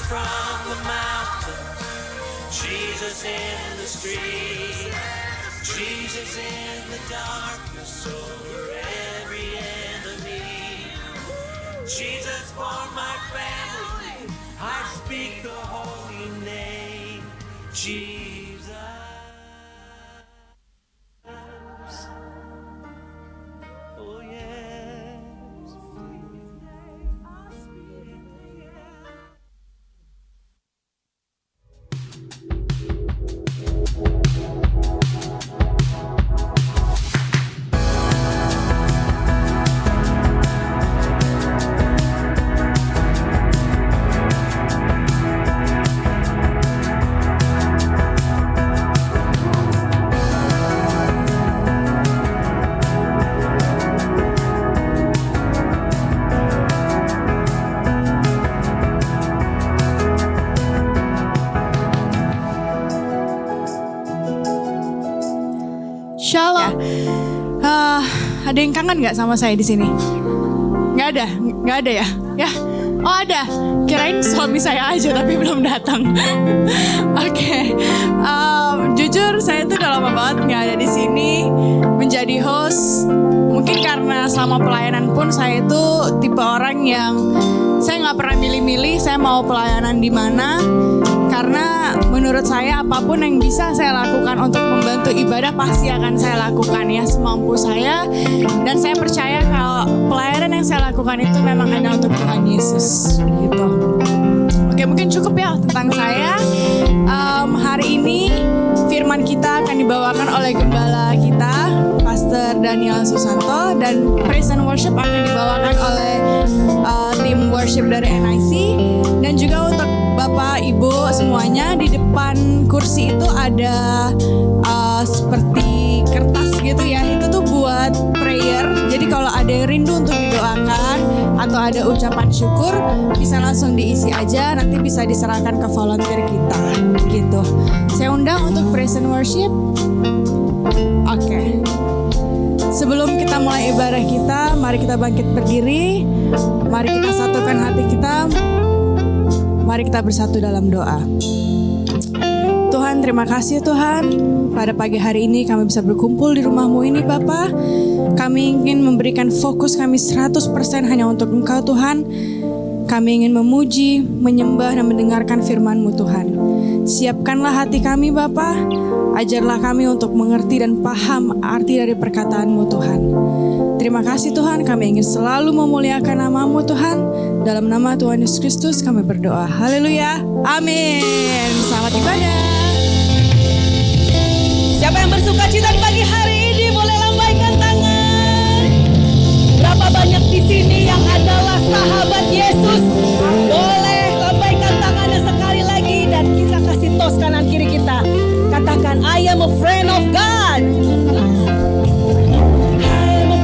from the mountain, Jesus in the street, Jesus in the darkness over every enemy, Jesus for my family, I speak the holy name, Jesus. Oh yes. Shalom. Ada yang kangen nggak sama saya di sini? Nggak ada ya? Ya, oh ada. Kirain suami saya aja tapi belum datang. Oke. Jujur saya tuh udah lama banget nggak ada di sini menjadi host. Mungkin karena selama pelayanan pun saya itu tipe orang yang saya nggak pernah milih-milih saya mau pelayanan di mana. Karena menurut saya apapun yang bisa saya lakukan untuk membantu ibadah pasti akan saya lakukan ya semampu saya. Dan saya percaya kalau pelayanan yang saya lakukan itu memang hanya untuk Tuhan Yesus gitu. Oke, mungkin cukup ya tentang saya. Hari ini firman kita akan dibawakan oleh gembala kita Pastor Daniel Susanto. Dan praise and worship akan dibawakan oleh tim worship dari NIC. Dan juga untuk Bapak Ibu semuanya, di depan kursi itu ada seperti kertas gitu ya. Itu tuh buat prayer. Jadi kalau ada yang rindu untuk didoakan atau ada ucapan syukur bisa langsung diisi aja. Nanti bisa diserahkan ke volunteer kita gitu. Saya undang untuk praise and worship. Oke. Sebelum kita mulai ibadah kita, mari kita bangkit berdiri. Mari kita satukan hati kita. Mari kita bersatu dalam doa. Tuhan, terima kasih Tuhan. Pada pagi hari ini kami bisa berkumpul di rumah-Mu ini Bapa. Kami ingin memberikan fokus kami 100% hanya untuk Engkau Tuhan. Kami ingin memuji, menyembah dan mendengarkan firman-Mu Tuhan. Siapkanlah hati kami Bapa. Ajarlah kami untuk mengerti dan paham arti dari perkataan-Mu Tuhan. Terima kasih Tuhan, kami ingin selalu memuliakan nama-Mu Tuhan. Dalam nama Tuhan Yesus Kristus kami berdoa. Haleluya. Amin. Selamat ibadah. Siapa yang bersuka cita di pagi hari ini boleh lambaikan tangan. Berapa banyak di sini yang adalah sahabat Yesus? Boleh lambaikan tangannya sekali lagi dan kita kasih tos kanan kiri kita. Katakan, I am a friend of God. Friend of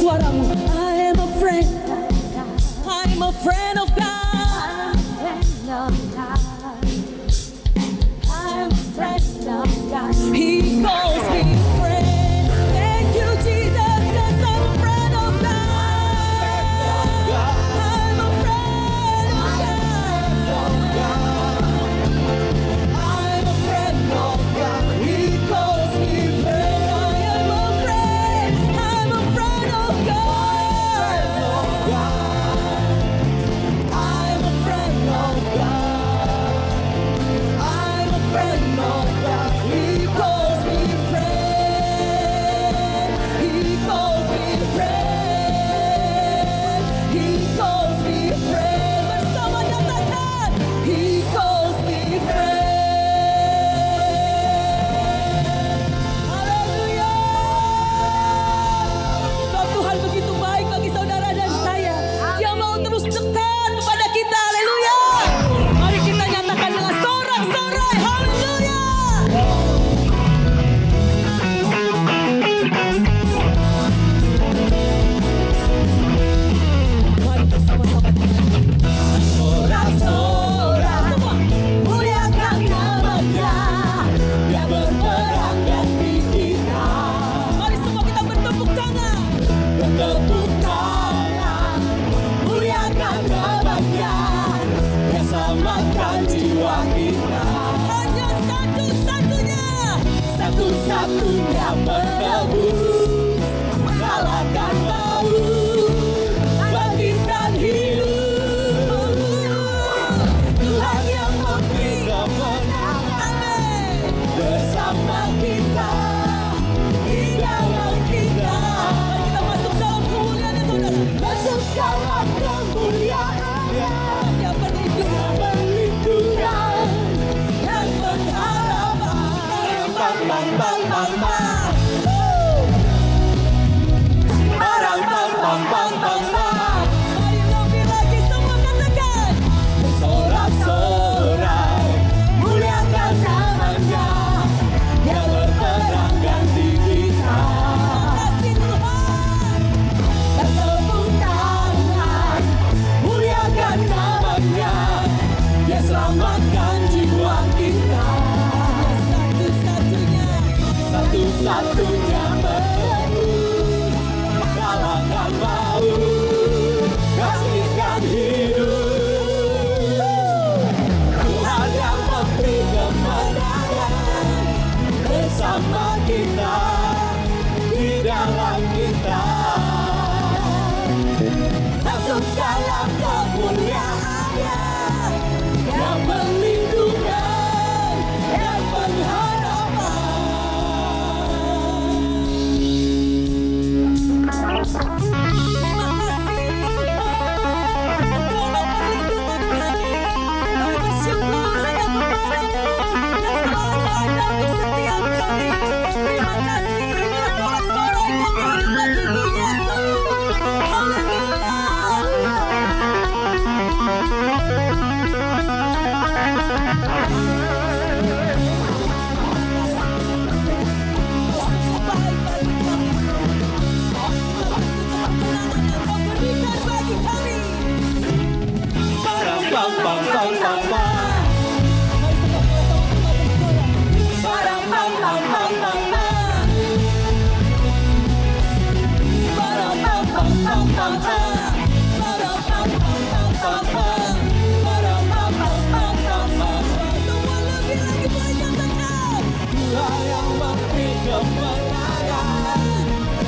suaramu. I am a friend. I'm a friend of God. He calls me friend. Thank you, Jesus, 'cause I'm a friend of God. I'm a friend of God. I'm a friend of God. He calls me friend. I am a friend. I'm a friend of God. I'm a friend of God. I'm a friend of God. He calls me friend. He calls me friend. He calls me friend. Bersama nyatakan, He calls me friend. Haleluya. Sebab Tuhan begitu baik bagi saudara dan saya. Dia mau terus dekat kepada kita. Haleluya. Mari kita nyatakan dengan sorak-sorai. Haleluya. Mari bersama-sama sorak-sorai. Semua muliakan nama-Nya. Dia berperang ganti kita. Mari semua kita bertepuk tangan. Bertepuk tangan. Muliakan nama-Nya. Dia selamatkan jiwa kita. Hanya satu-satunya. Satu-satunya menebus. Kalahkan maut. Bangkitkan hidup. Tuhan yang memberi kemenangan. Bersama kita. Di dalam kita. Mari kita masuk dalam kemuliaan saudara. Masuk dalam kemuliaan-Nya. Dia perlindungan dan pengharapan. Bang, bang, bang, bang, bang. Barang, bang, bang, bang, bang, bang. Mari lebih lagi semua katakan. Sorak-sorai. Muliakan nama-Nya. Dia berperang ganti kita. Kasih Tuhan. Bertepuk tangan. Muliakan nama-Nya. Dia selamatkan jiwa kita. Satu-satunya. Satu-satunya menebus. Kalahkan maut. Bangkitkan hidup. Tuhan yang memberi kemenangan. Bersama kita. Di dalam kita. Masuk dalam kemuliaan-Nya. Yang melindungan dan pengharapan. Terima kasih Engkaulah perlindungan kami. Kami bersyukur hanya kepada-Mu yang selalu ada untuk setiap kami. Terima kasih. Inilah sorak-sorai kami bagi Yesus. Haleluya.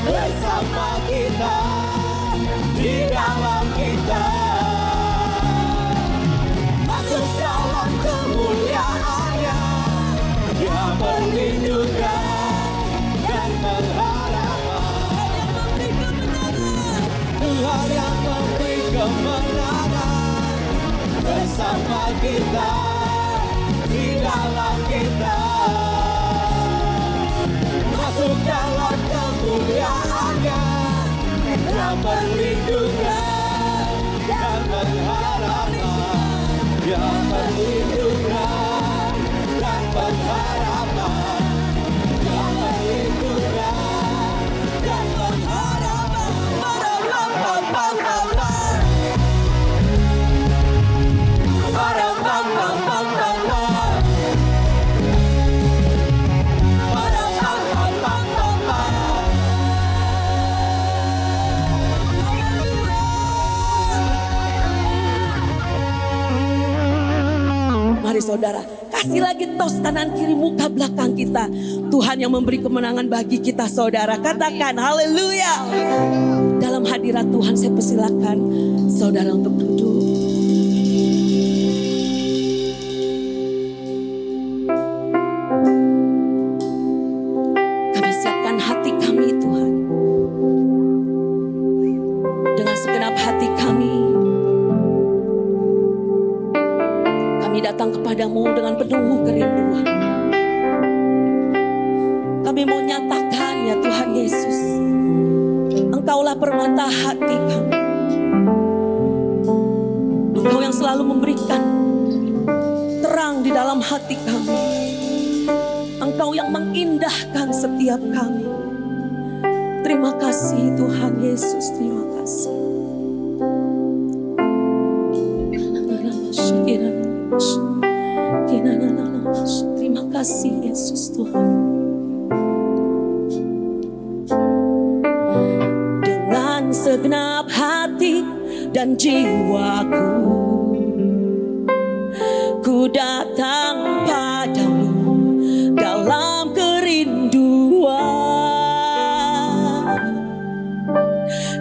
Bersama kita, di dalam kita, masuk dalam kemuliaan-Nya. Dia perlindungan dan pengharapan. Tuhan yang memberi kemenangan. Bersama kita, di dalam kita, masuk dalam kemuliaan-Nya. Yang perlindungan dan pengharapan. Yang perlindungan dan pengharapan. Yang perlindungan dan pengharapan. saudara. Kasih lagi tos kanan kiri muka belakang kita. Tuhan yang memberi kemenangan bagi kita saudara. Katakan haleluya. Dalam hadirat Tuhan saya persilakan saudara untuk duduk. Kami siapkan hati kami Tuhan. Dengan segenap hati kami datang kepadamu dengan penuh kerinduan. Kami mau nyatakan ya Tuhan Yesus, Engkaulah permata hati kami. Engkau yang selalu memberikan terang di dalam hati kami. Engkau yang mengindahkan setiap kami. Terima kasih Tuhan Yesus, terima kasih. Terima kasih Yesus Tuhan. Dengan segenap hati dan jiwaku, ku datang padamu dalam kerinduan.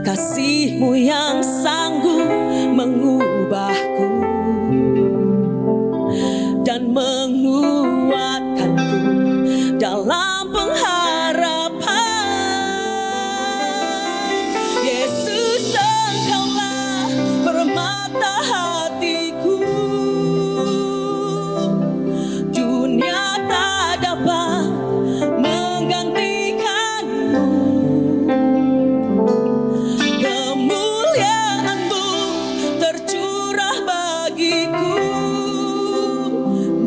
Kasih-Mu yang sanggup mengubahku dan menguatkanku dalam pengharapan. Yesus, Engkaulah permata hatiku. Dunia tak dapat menggantikanmu. Kemuliaan-Mu tercurah bagiku,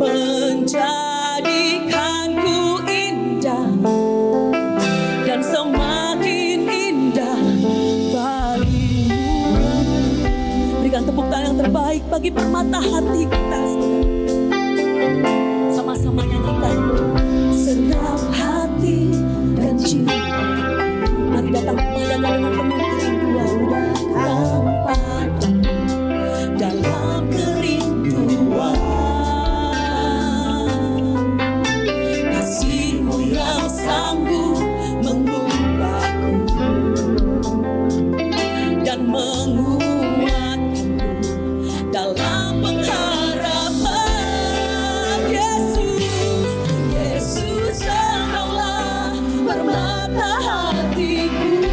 menjadikanku indah dan semakin indah bagimu. Berikan tepuk tangan yang terbaik bagi permata hati kita. Sama-sama nyanyikan. Senang hati dan jiwa, mari datang kepadanya dengan penuh kerinduan. Datang padamu dalam kerinduan. Kasih-Mu yang sanggup mengubahku dan menguatkanku dalam pengharapan. Yesus, Yesus, Engkaulah permata hatiku.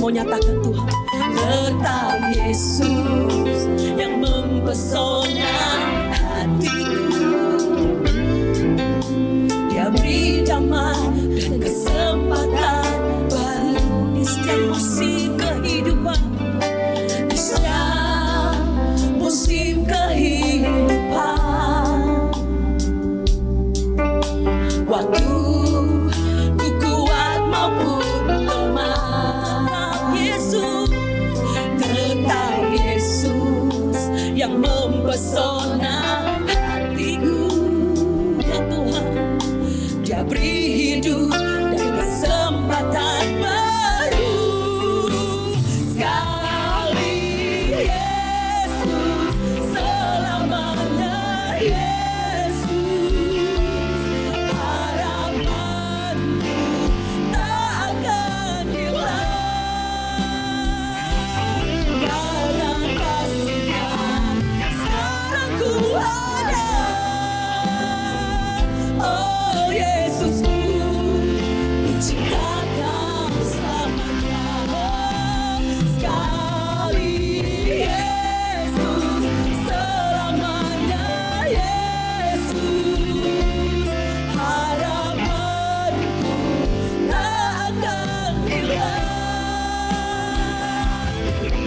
mau nyatakan Tuhan. Tetap Yesus yang mempesona hatiku. Dia beri damai dan kesempatan baru di setiap musim kehidupan. Di setiap musim kehidupan. Waktu ku kuat maupun lemah, Yesus, tetap Yesus yang mempesona hatiku. Ya Tuhan, Dia beri hidup dan kesempatan baru. Sekali Yesus, selamanya Yesus. Harapanku tak akan hilang. Karena kasih-Nya sekarang ku ada. Oh Yesusku, ku cinta Kau selamanya. Sekali Yesus, selamanya Yesus. Harapanku tak akan hilang.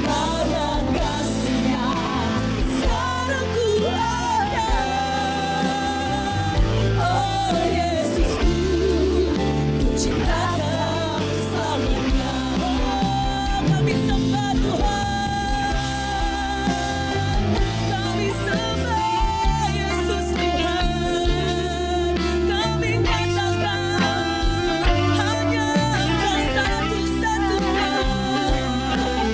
Karena kasih-Nya sekarang ku ada. Oh Yesusku, ku cinta Kau selamanya. Kami sembah Tuhan, kami sembah Yesus Tuhan. Kami katakan hanya Engkau satu-satunya.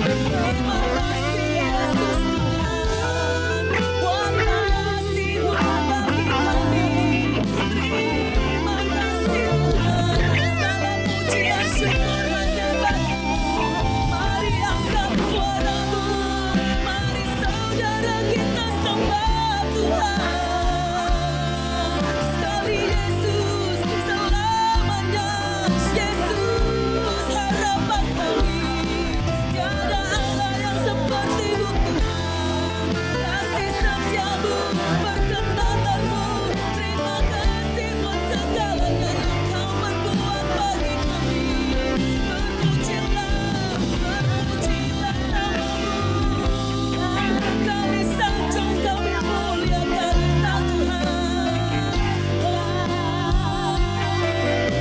Terima kasih Yesus Tuhan, buat kasih-Mu bagi kami. Terima kasih Tuhan, segala pujian syukur hanya Bapa-Mu. Mari angkat suaramu, mari saudara kita sembah Tuhan. Sekali Yesus, selamanya Yesus, harapan kami. Tiada Allah yang seperti-Mu Tuhan, kasih setia-Mu, perkenanan-Mu. Terima kasih buat segalanya yang Kau perbuat bagi kami. Terpujilah nama-Mu. Kami sanjung, kami muliakan Engkau Tuhan.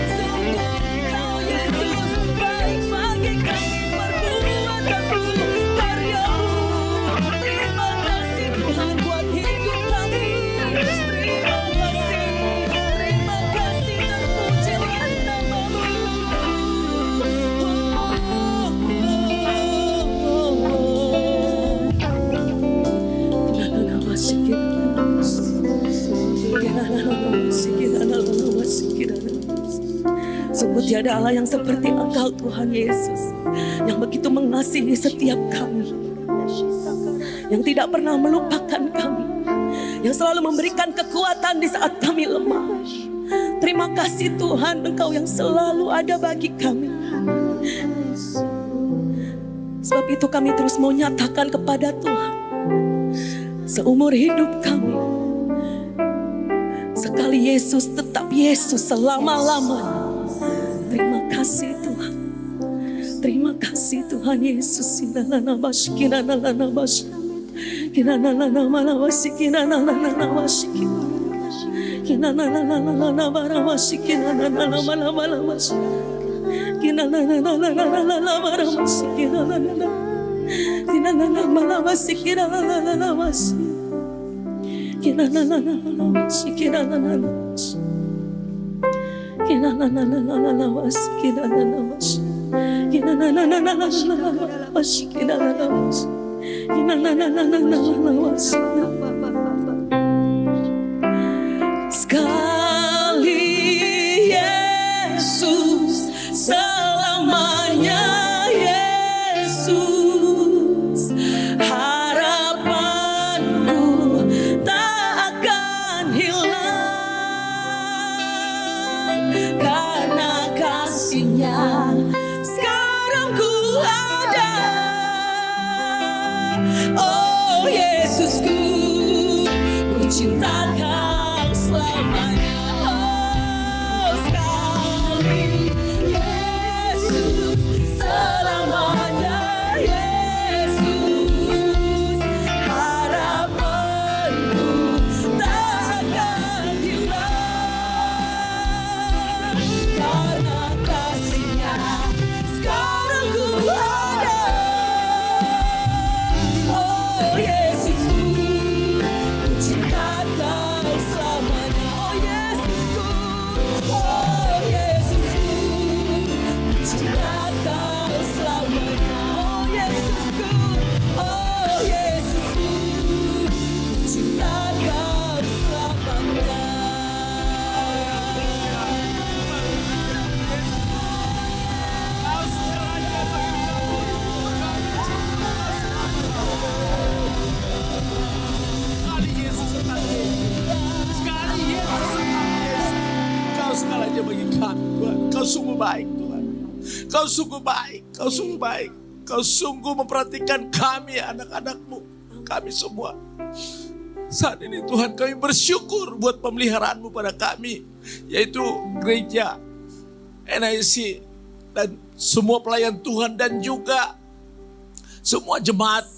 Sungguh Kau Yesus baik bagi kami, perbuatan-Mu, karya-Mu. Terima kasih Tuhan buat hidup kami. Terima kasih, terpujilah nama-Mu. Sungguh tiada Allah yang seperti Engkau Tuhan Yesus, yang begitu mengasihi setiap kami, yang tidak pernah melupakan kami, yang selalu memberikan kekuatan di saat kami lemah. Terima kasih Tuhan, Engkau yang selalu ada bagi kami. Sebab itu kami terus mau nyatakan kepada Tuhan, seumur hidup kami, sekali Yesus tetap Yesus selama-lamanya. Terima kasih Tuhan, terima kasih Tuhan Yesus. Sekali Yesus, selamanya Yesus, harapanku tak akan hilang, karena kasih-Nya sekarang ku ada. Yesusku, oh Yesusku, cinta Kau selamanya. Kau segalanya bagi kami, Tuhan. Kau sungguh baik, Tuhan. Kau sungguh baik, Kau sungguh baik. Kau sungguh memperhatikan kami, anak-anak-Mu. Kami semua. Saat ini Tuhan, kami bersyukur buat pemeliharaan-Mu pada kami. Yaitu gereja, NIC, dan semua pelayan Tuhan, dan juga semua jemaat.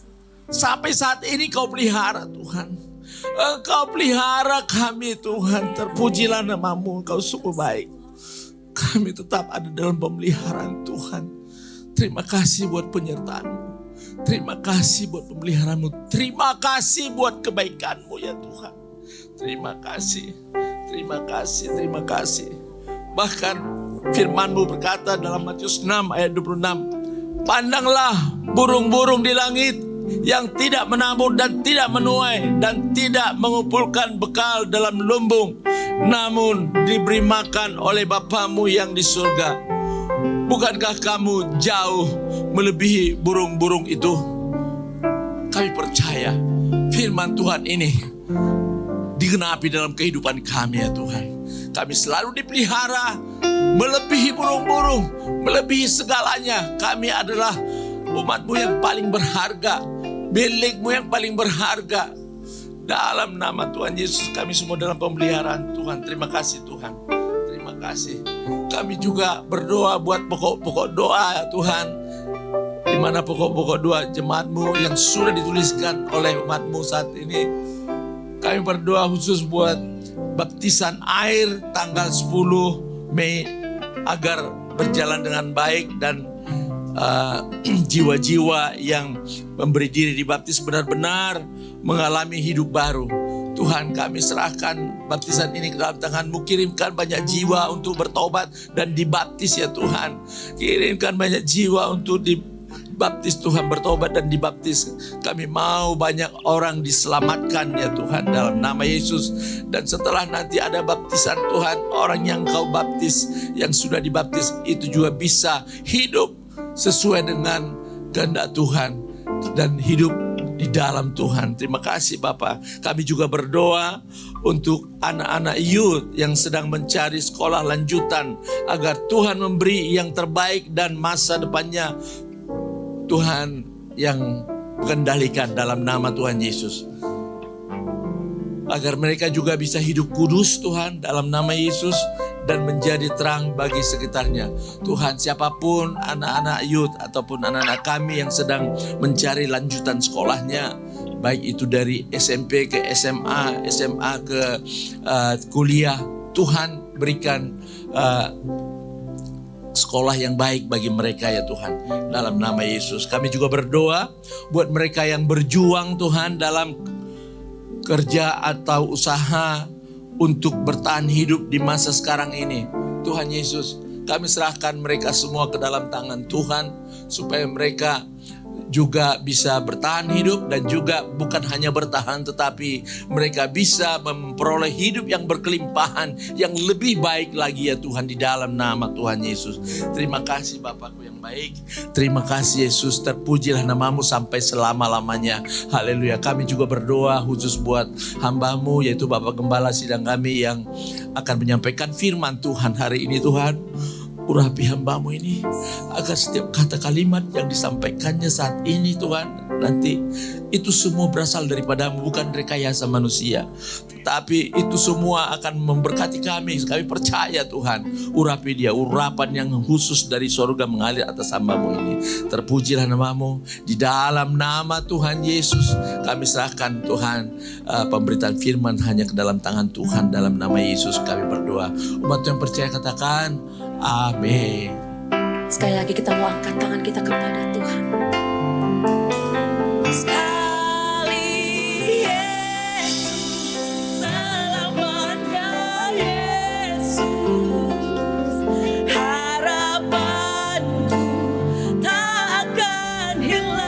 Sampai saat ini Kau pelihara, Tuhan. Engkau pelihara kami, Tuhan. Terpujilah nama-Mu, Kau sungguh baik. Kami tetap ada dalam pemeliharaan Tuhan. Terima kasih buat penyertaan-Mu. Terima kasih buat pemeliharaan-Mu. Terima kasih buat kebaikan-Mu ya Tuhan. Terima kasih. Terima kasih. Terima kasih. Bahkan firman-Mu berkata dalam Matius 6 ayat 26. Pandanglah burung-burung di langit yang tidak menabur dan tidak menuai dan tidak mengumpulkan bekal dalam lumbung, namun diberi makan oleh Bapamu yang di surga. Bukankah kamu jauh melebihi burung-burung itu? Kami percaya firman Tuhan ini digenapi dalam kehidupan kami ya Tuhan. Kami selalu dipelihara melebihi burung-burung, melebihi segalanya. Kami adalah umat-Mu yang paling berharga, milik-Mu yang paling berharga. Dalam nama Tuhan Yesus kami semua dalam pemeliharaan Tuhan. Terima kasih Tuhan. Terima kasih. Kami juga berdoa buat pokok-pokok doa ya Tuhan. Di mana pokok-pokok doa jemaat-Mu yang sudah dituliskan oleh umat-Mu saat ini. Kami berdoa khusus buat baptisan air tanggal 10 Mei agar berjalan dengan baik dan jiwa-jiwa yang memberi diri dibaptis benar-benar mengalami hidup baru. Tuhan, kami serahkan baptisan ini ke dalam tangan-Mu. Kirimkan banyak jiwa untuk bertobat dan dibaptis ya Tuhan. Kirimkan banyak jiwa untuk dibaptis Tuhan, bertobat dan dibaptis. Kami mau banyak orang diselamatkan ya Tuhan dalam nama Yesus. Dan setelah nanti ada baptisan Tuhan, orang yang Kau baptis, yang sudah dibaptis itu juga bisa hidup sesuai dengan kehendak Tuhan dan hidup di dalam Tuhan. Terima kasih Bapa. Kami juga berdoa untuk anak-anak youth yang sedang mencari sekolah lanjutan agar Tuhan memberi yang terbaik dan masa depannya Tuhan yang kendalikan dalam nama Tuhan Yesus. Agar mereka juga bisa hidup kudus Tuhan dalam nama Yesus dan menjadi terang bagi sekitarnya. Tuhan, siapapun anak-anak youth ataupun anak-anak kami yang sedang mencari lanjutan sekolahnya, baik itu dari SMP ke SMA, SMA ke kuliah, Tuhan berikan sekolah yang baik bagi mereka ya Tuhan. Dalam nama Yesus kami juga berdoa buat mereka yang berjuang Tuhan dalam kerja atau usaha untuk bertahan hidup di masa sekarang ini. Tuhan Yesus, kami serahkan mereka semua ke dalam tangan Tuhan supaya mereka juga bisa bertahan hidup dan juga bukan hanya bertahan tetapi mereka bisa memperoleh hidup yang berkelimpahan yang lebih baik lagi ya Tuhan di dalam nama Tuhan Yesus. Terima kasih Bapakku yang baik. Terima kasih Yesus, terpujilah nama-Mu sampai selama-lamanya. Haleluya. Kami juga berdoa khusus buat hamba-Mu yaitu Bapak Gembala sidang kami yang akan menyampaikan firman Tuhan hari ini Tuhan. Urapi hamba-Mu ini agar setiap kata kalimat yang disampaikannya saat ini Tuhan nanti itu semua berasal daripada-Mu, bukan rekayasa manusia, tetapi itu semua akan memberkati kami. Kami percaya Tuhan, urapi dia, urapan yang khusus dari sorga mengalir atas hamba-Mu ini. Terpujilah nama-Mu di dalam nama Tuhan Yesus. Kami serahkan Tuhan pemberitaan firman hanya ke dalam tangan Tuhan. Dalam nama Yesus kami berdoa. Umat yang percaya katakan amin. Sekali lagi kita mau angkat tangan kita kepada Tuhan. Sekali Yesus, selamanya Yesus, harapanku tak akan hilang.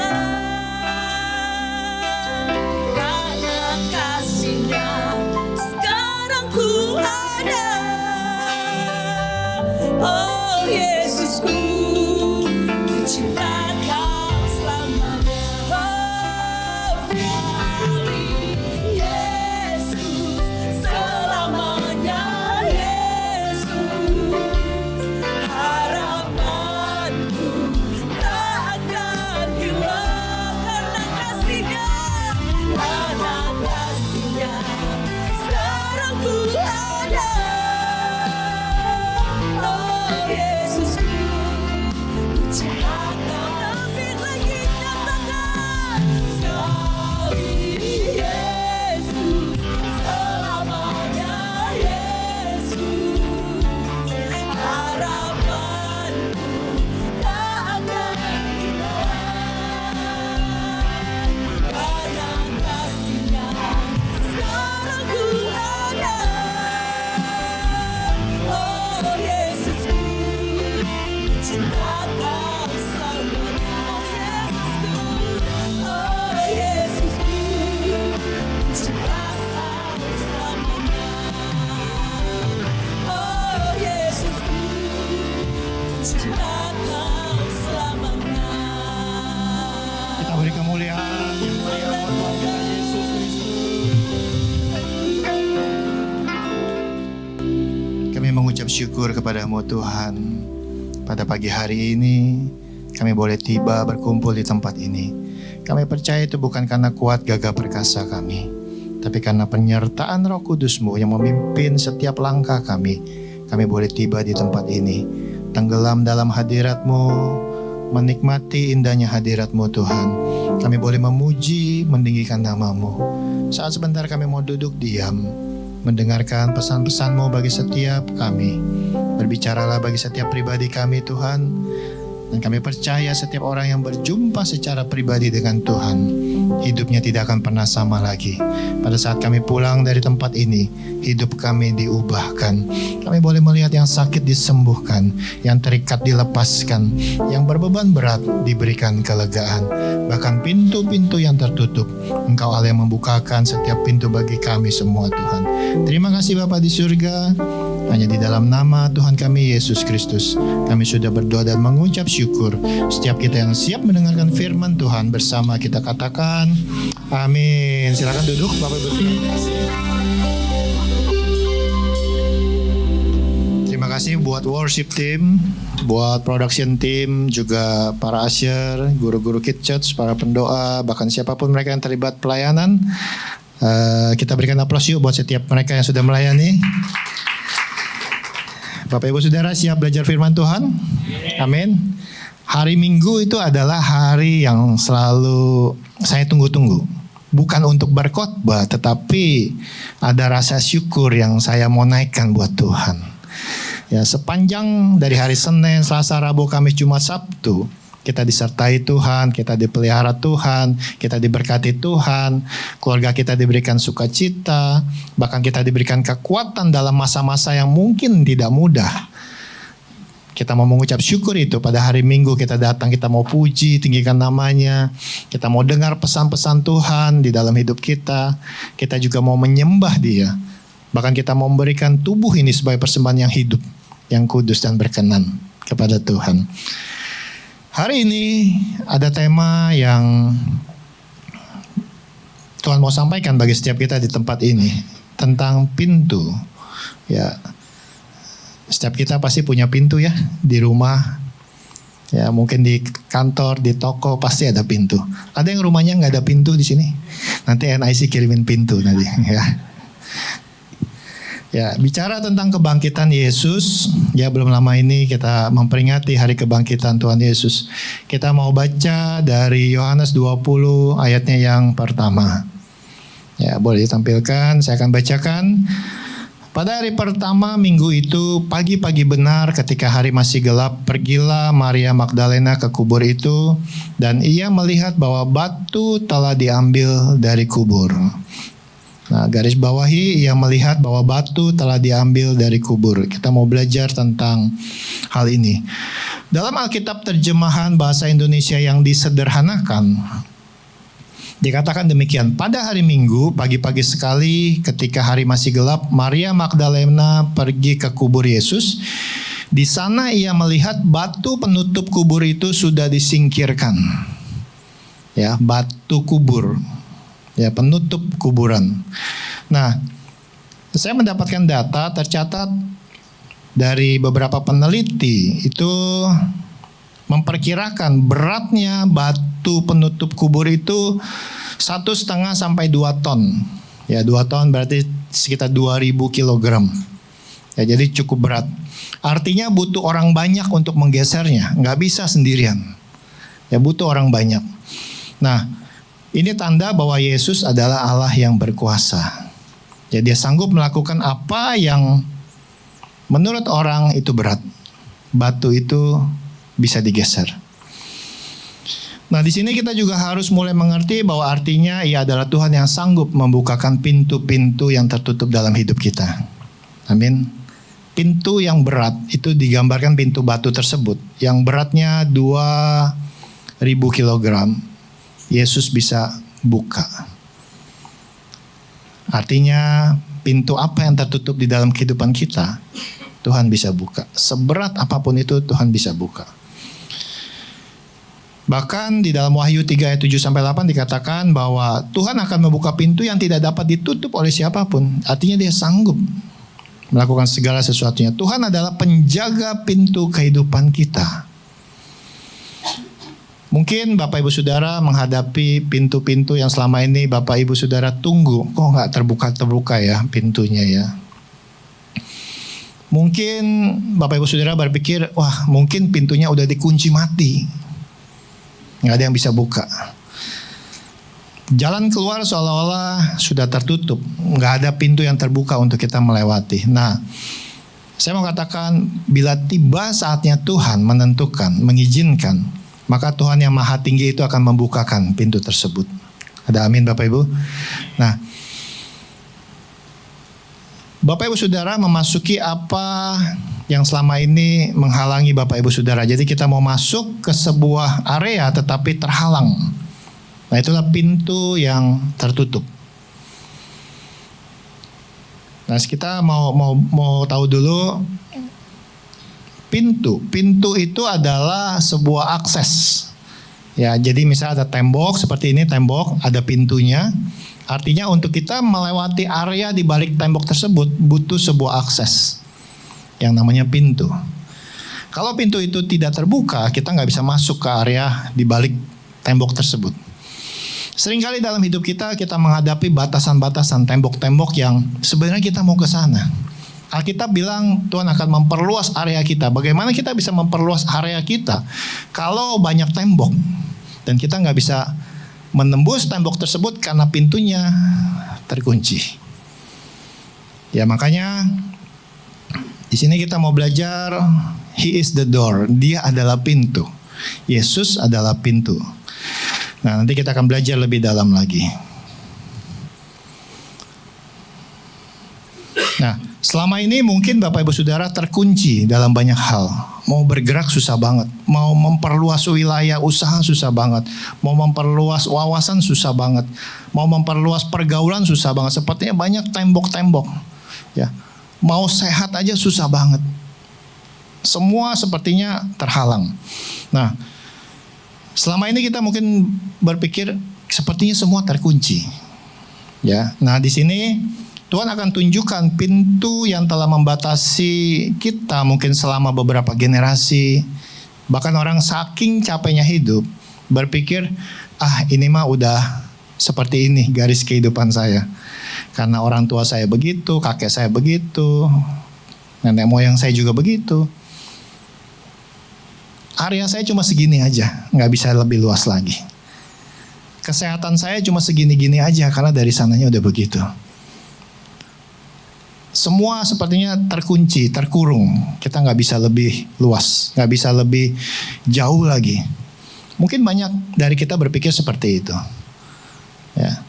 syukur kepadamu Tuhan. Pada pagi hari ini kami boleh tiba berkumpul di tempat ini. Kami percaya itu bukan karena kuat gagah perkasa kami, tapi karena penyertaan Roh Kudus-Mu yang memimpin setiap langkah kami. Kami boleh tiba di tempat ini, tenggelam dalam hadirat-Mu, menikmati indahnya hadirat-Mu Tuhan. Kami boleh memuji, meninggikan nama-Mu. Saat sebentar kami mau duduk diam, mendengarkan pesan-pesan-Mu bagi setiap kami. Berbicaralah bagi setiap pribadi kami Tuhan. Dan kami percaya setiap orang yang berjumpa secara pribadi dengan Tuhan, hidupnya tidak akan pernah sama lagi. Pada saat kami pulang dari tempat ini, hidup kami diubahkan. Kami boleh melihat yang sakit disembuhkan, yang terikat dilepaskan, yang berbeban berat diberikan kelegaan. Bahkan pintu-pintu yang tertutup, Engkau Allah yang membukakan setiap pintu bagi kami semua Tuhan. Terima kasih Bapa di surga. Hanya di dalam nama Tuhan kami Yesus Kristus kami sudah berdoa dan mengucap syukur. Setiap kita yang siap mendengarkan firman Tuhan bersama kita katakan amin. Silakan duduk Bapak Ibu. Terima kasih buat worship team, buat production team, juga para usher, guru-guru Kids Church, para pendoa, bahkan siapapun mereka yang terlibat pelayanan. Kita berikan aplaus yuk buat setiap mereka yang sudah melayani. Bapak Ibu Saudara siap belajar firman Tuhan? Amin. Hari Minggu itu adalah hari yang selalu saya tunggu-tunggu. Bukan untuk berkhotbah, tetapi ada rasa syukur yang saya mau naikkan buat Tuhan. Ya, sepanjang dari hari Senin, Selasa, Rabu, Kamis, Jumat, Sabtu, kita disertai Tuhan, kita dipelihara Tuhan, kita diberkati Tuhan, keluarga kita diberikan sukacita, bahkan kita diberikan kekuatan dalam masa-masa yang mungkin tidak mudah. Kita mau mengucap syukur itu pada hari Minggu kita datang, kita mau puji, tinggikan namanya, kita mau dengar pesan-pesan Tuhan di dalam hidup kita, kita juga mau menyembah Dia, bahkan kita mau memberikan tubuh ini sebagai persembahan yang hidup, yang kudus dan berkenan kepada Tuhan. Hari ini ada tema yang Tuhan mau sampaikan bagi setiap kita di tempat ini tentang pintu. Ya, setiap kita pasti punya pintu ya di rumah. Ya, mungkin di kantor, di toko pasti ada pintu. Ada yang rumahnya nggak ada pintu di sini? Nanti NIC kirimin pintu nanti. Ya. Ya, bicara tentang kebangkitan Yesus, ya belum lama ini kita memperingati hari kebangkitan Tuhan Yesus. Kita mau baca dari Yohanes 20 ayatnya yang pertama. Ya, boleh ditampilkan, saya akan bacakan. Pada hari pertama minggu itu, pagi-pagi benar ketika hari masih gelap, pergilah Maria Magdalena ke kubur itu, dan ia melihat bahwa batu telah diambil dari kubur. Nah, garis bawahi yang melihat bahwa batu telah diambil dari kubur. Kita mau belajar tentang hal ini. Dalam Alkitab terjemahan bahasa Indonesia yang disederhanakan, dikatakan demikian. Pada hari Minggu, pagi-pagi sekali ketika hari masih gelap, Maria Magdalena pergi ke kubur Yesus. Di sana ia melihat batu penutup kubur itu sudah disingkirkan. Ya, batu kubur. Ya, penutup kuburan. Nah, saya mendapatkan data tercatat dari beberapa peneliti itu memperkirakan beratnya batu penutup kubur itu 1,5 sampai 2 ton. Ya, 2 ton berarti sekitar 2.000 kilogram. Ya, jadi cukup berat. Artinya butuh orang banyak untuk menggesernya, nggak bisa sendirian. Ya, butuh orang banyak. Nah, ini tanda bahwa Yesus adalah Allah yang berkuasa. Jadi dia sanggup melakukan apa yang menurut orang itu berat. Batu itu bisa digeser. Nah, di sini kita juga harus mulai mengerti bahwa artinya Ia adalah Tuhan yang sanggup membukakan pintu-pintu yang tertutup dalam hidup kita. Amin. Pintu yang berat itu digambarkan pintu batu tersebut. Yang beratnya 2.000 kilogram. Yesus bisa buka. Artinya pintu apa yang tertutup di dalam kehidupan kita, Tuhan bisa buka. Seberat apapun itu Tuhan bisa buka. Bahkan di dalam Wahyu 3 ayat 7-8 dikatakan bahwa Tuhan akan membuka pintu yang tidak dapat ditutup oleh siapapun. Artinya dia sanggup melakukan segala sesuatunya. Tuhan adalah penjaga pintu kehidupan kita. Mungkin Bapak Ibu Saudara menghadapi pintu-pintu yang selama ini Bapak Ibu Saudara tunggu, kok nggak terbuka ya pintunya ya. Mungkin Bapak Ibu Saudara berpikir, wah mungkin pintunya udah dikunci mati, nggak ada yang bisa buka. Jalan keluar seolah-olah sudah tertutup, nggak ada pintu yang terbuka untuk kita melewati. Nah, saya mau katakan, bila tiba saatnya Tuhan menentukan, mengizinkan, maka Tuhan yang Maha Tinggi itu akan membukakan pintu tersebut. Ada amin Bapak Ibu? Nah, Bapak Ibu Saudara memasuki apa yang selama ini menghalangi Bapak Ibu Saudara. Jadi kita mau masuk ke sebuah area tetapi terhalang. Nah, itulah pintu yang tertutup. Nah, kita mau tahu dulu pintu. Pintu itu adalah sebuah akses. Ya, jadi misalnya ada tembok seperti ini, tembok, ada pintunya. Artinya untuk kita melewati area di balik tembok tersebut butuh sebuah akses yang namanya pintu. Kalau pintu itu tidak terbuka, kita nggak bisa masuk ke area di balik tembok tersebut. Seringkali dalam hidup kita menghadapi batasan-batasan tembok-tembok yang sebenarnya kita mau ke sana. Alkitab bilang Tuhan akan memperluas area kita. Bagaimana kita bisa memperluas area kita kalau banyak tembok dan kita nggak bisa menembus tembok tersebut karena pintunya terkunci. Ya makanya di sini kita mau belajar, He is the door. Dia adalah pintu. Yesus adalah pintu. Nah, nanti kita akan belajar lebih dalam lagi. Nah, selama ini mungkin Bapak Ibu Saudara terkunci dalam banyak hal. Mau bergerak susah banget. Mau memperluas wilayah usaha susah banget. Mau memperluas wawasan susah banget. Mau memperluas pergaulan susah banget. Sepertinya banyak tembok-tembok. Ya, mau sehat aja susah banget. Semua sepertinya terhalang. Nah, selama ini kita mungkin berpikir sepertinya semua terkunci. Ya. Nah, di sini Tuhan akan tunjukkan pintu yang telah membatasi kita mungkin selama beberapa generasi. Bahkan orang saking capeknya hidup berpikir, ini mah udah seperti ini garis kehidupan saya. Karena orang tua saya begitu, kakek saya begitu, nenek moyang saya juga begitu. Area saya cuma segini aja, nggak bisa lebih luas lagi. Kesehatan saya cuma segini-gini aja karena dari sananya udah begitu. Semua sepertinya terkunci, terkurung. Kita nggak bisa lebih luas, nggak bisa lebih jauh lagi. Mungkin banyak dari kita berpikir seperti itu. Ya.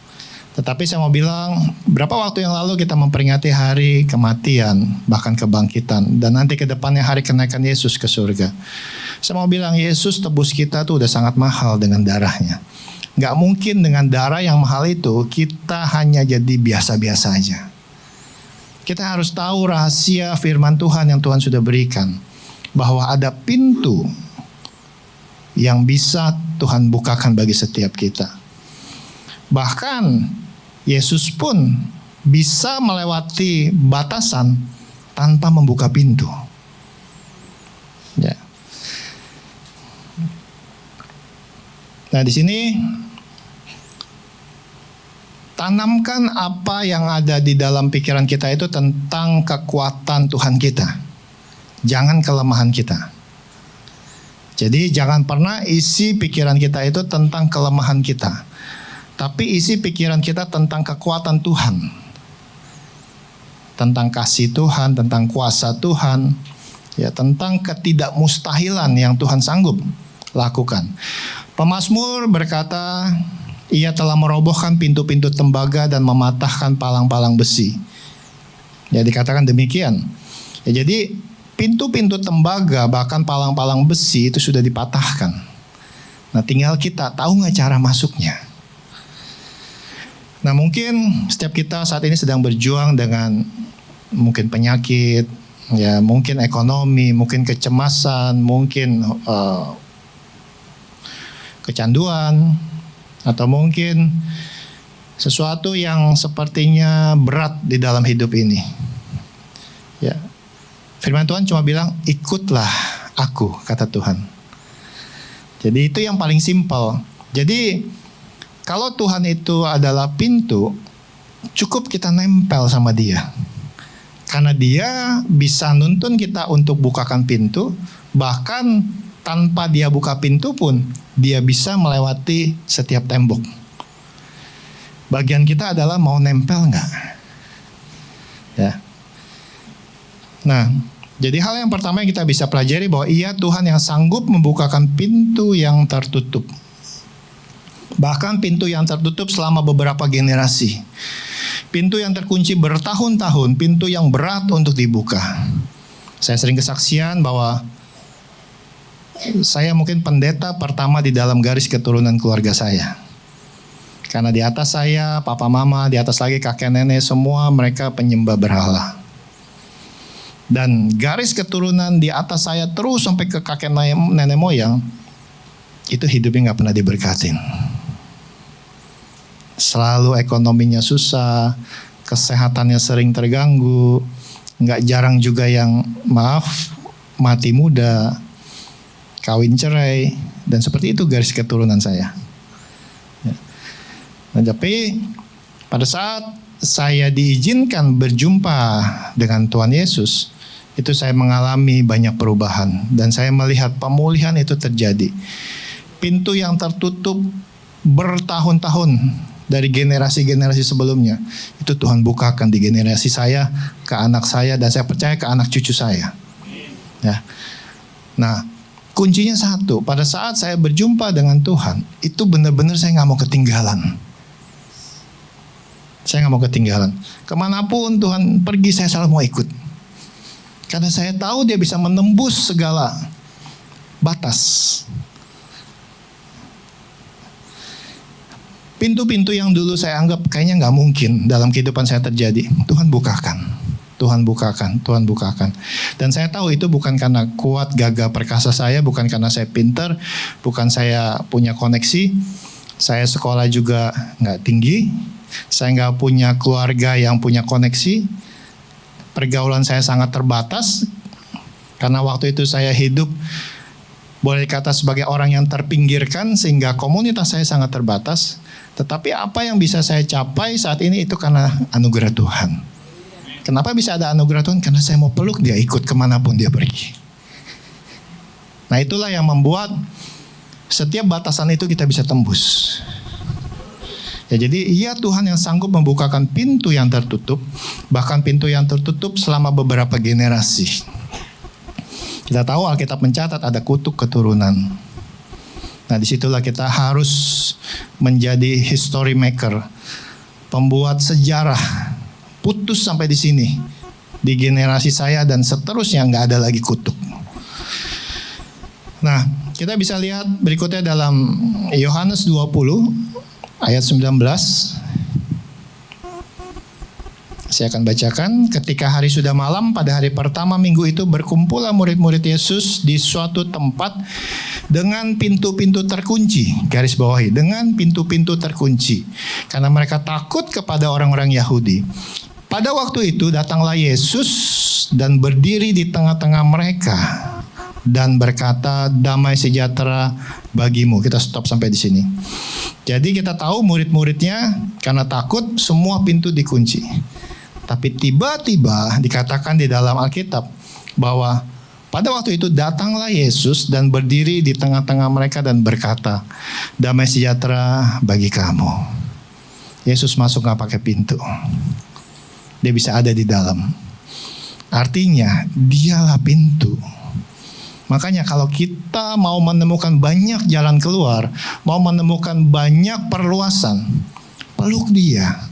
Tetapi saya mau bilang, berapa waktu yang lalu kita memperingati hari kematian, bahkan kebangkitan, dan nanti ke depannya hari kenaikan Yesus ke surga. Saya mau bilang, Yesus tebus kita tuh udah sangat mahal dengan darahnya. Gak mungkin dengan darah yang mahal itu, kita hanya jadi biasa-biasa aja. Kita harus tahu rahasia firman Tuhan yang Tuhan sudah berikan. Bahwa ada pintu yang bisa Tuhan bukakan bagi setiap kita. Bahkan Yesus pun bisa melewati batasan tanpa membuka pintu. Ya. Nah, di sini tanamkan apa yang ada di dalam pikiran kita itu tentang kekuatan Tuhan kita. Jangan kelemahan kita. Jadi jangan pernah isi pikiran kita itu tentang kelemahan kita. Tapi isi pikiran kita tentang kekuatan Tuhan. Tentang kasih Tuhan, tentang kuasa Tuhan. Ya, tentang ketidakmustahilan yang Tuhan sanggup lakukan. Pemazmur berkata, Ia telah merobohkan pintu-pintu tembaga dan mematahkan palang-palang besi. Ya, dikatakan demikian. Ya, jadi pintu-pintu tembaga bahkan palang-palang besi itu sudah dipatahkan. Nah, tinggal kita tahu nggak cara masuknya. Nah, mungkin setiap kita saat ini sedang berjuang dengan mungkin penyakit, ya mungkin ekonomi, mungkin kecemasan, mungkin kecanduan, atau mungkin sesuatu yang sepertinya berat di dalam hidup ini. Ya. Firman Tuhan cuma bilang, ikutlah aku, kata Tuhan. Jadi itu yang paling simpel. Jadi kalau Tuhan itu adalah pintu, cukup kita nempel sama Dia. Karena Dia bisa nuntun kita untuk bukakan pintu, bahkan tanpa Dia buka pintu pun, Dia bisa melewati setiap tembok. Bagian kita adalah mau nempel nggak? Ya. Nah, jadi hal yang pertama yang kita bisa pelajari bahwa Ia Tuhan yang sanggup membukakan pintu yang tertutup. Bahkan pintu yang tertutup selama beberapa generasi. Pintu yang terkunci bertahun-tahun, pintu yang berat untuk dibuka. Saya sering kesaksian bahwa saya mungkin pendeta pertama di dalam garis keturunan keluarga saya. Karena di atas saya, papa mama, di atas lagi kakek nenek, semua mereka penyembah berhala. Dan garis keturunan di atas saya terus sampai ke kakek nenek moyang, itu hidupnya gak pernah diberkatin. Selalu ekonominya susah, kesehatannya sering terganggu, gak jarang juga yang mati muda, kawin cerai, dan seperti itu garis keturunan saya. Nah, tapi pada saat saya diizinkan berjumpa dengan Tuhan Yesus, itu saya mengalami banyak perubahan dan saya melihat pemulihan itu terjadi. Pintu yang tertutup bertahun-tahun dari generasi-generasi sebelumnya, itu Tuhan bukakan di generasi saya, ke anak saya, dan saya percaya ke anak cucu saya. Ya. Nah, kuncinya satu, pada saat saya berjumpa dengan Tuhan, itu benar-benar saya gak mau ketinggalan. Saya gak mau ketinggalan. Kemanapun Tuhan pergi, saya selalu mau ikut. Karena saya tahu Dia bisa menembus segala batas. Pintu-pintu yang dulu saya anggap kayaknya gak mungkin dalam kehidupan saya terjadi, Tuhan bukakan. Tuhan bukakan, Tuhan bukakan. Dan saya tahu itu bukan karena kuat gagah perkasa saya, bukan karena saya pintar, bukan saya punya koneksi. Saya sekolah juga gak tinggi. Saya nggak punya keluarga yang punya koneksi. Pergaulan saya sangat terbatas. Karena waktu itu saya hidup, boleh dikata sebagai orang yang terpinggirkan, sehingga komunitas saya sangat terbatas. Tetapi apa yang bisa saya capai saat ini itu karena anugerah Tuhan. Kenapa bisa ada anugerah Tuhan? Karena saya mau peluk Dia, ikut kemanapun Dia pergi. Nah, itulah yang membuat setiap batasan itu kita bisa tembus. Ya, jadi Ia Tuhan yang sanggup membukakan pintu yang tertutup, bahkan pintu yang tertutup selama beberapa generasi. Kita tahu Alkitab mencatat ada kutuk keturunan. Nah, disitulah kita harus menjadi history maker, pembuat sejarah. Putus sampai di sini, di generasi saya dan seterusnya nggak ada lagi kutuk. Nah, kita bisa lihat berikutnya dalam Yohanes 20 ayat 19. Saya akan bacakan. Ketika hari sudah malam, pada hari pertama minggu itu berkumpullah murid-murid Yesus di suatu tempat dengan pintu-pintu terkunci. Garis bawahi, dengan pintu-pintu terkunci. Karena mereka takut kepada orang-orang Yahudi. Pada waktu itu datanglah Yesus dan berdiri di tengah-tengah mereka dan berkata, damai sejahtera bagimu. Kita stop sampai di sini. Jadi kita tahu murid-muridnya karena takut semua pintu dikunci. Tapi tiba-tiba dikatakan di dalam Alkitab bahwa pada waktu itu datanglah Yesus dan berdiri di tengah-tengah mereka dan berkata, damai sejahtera bagi kamu. Yesus masuk gak pakai pintu. Dia bisa ada di dalam. Artinya Dialah pintu. Makanya kalau kita mau menemukan banyak jalan keluar, mau menemukan banyak perluasan, peluk Dia.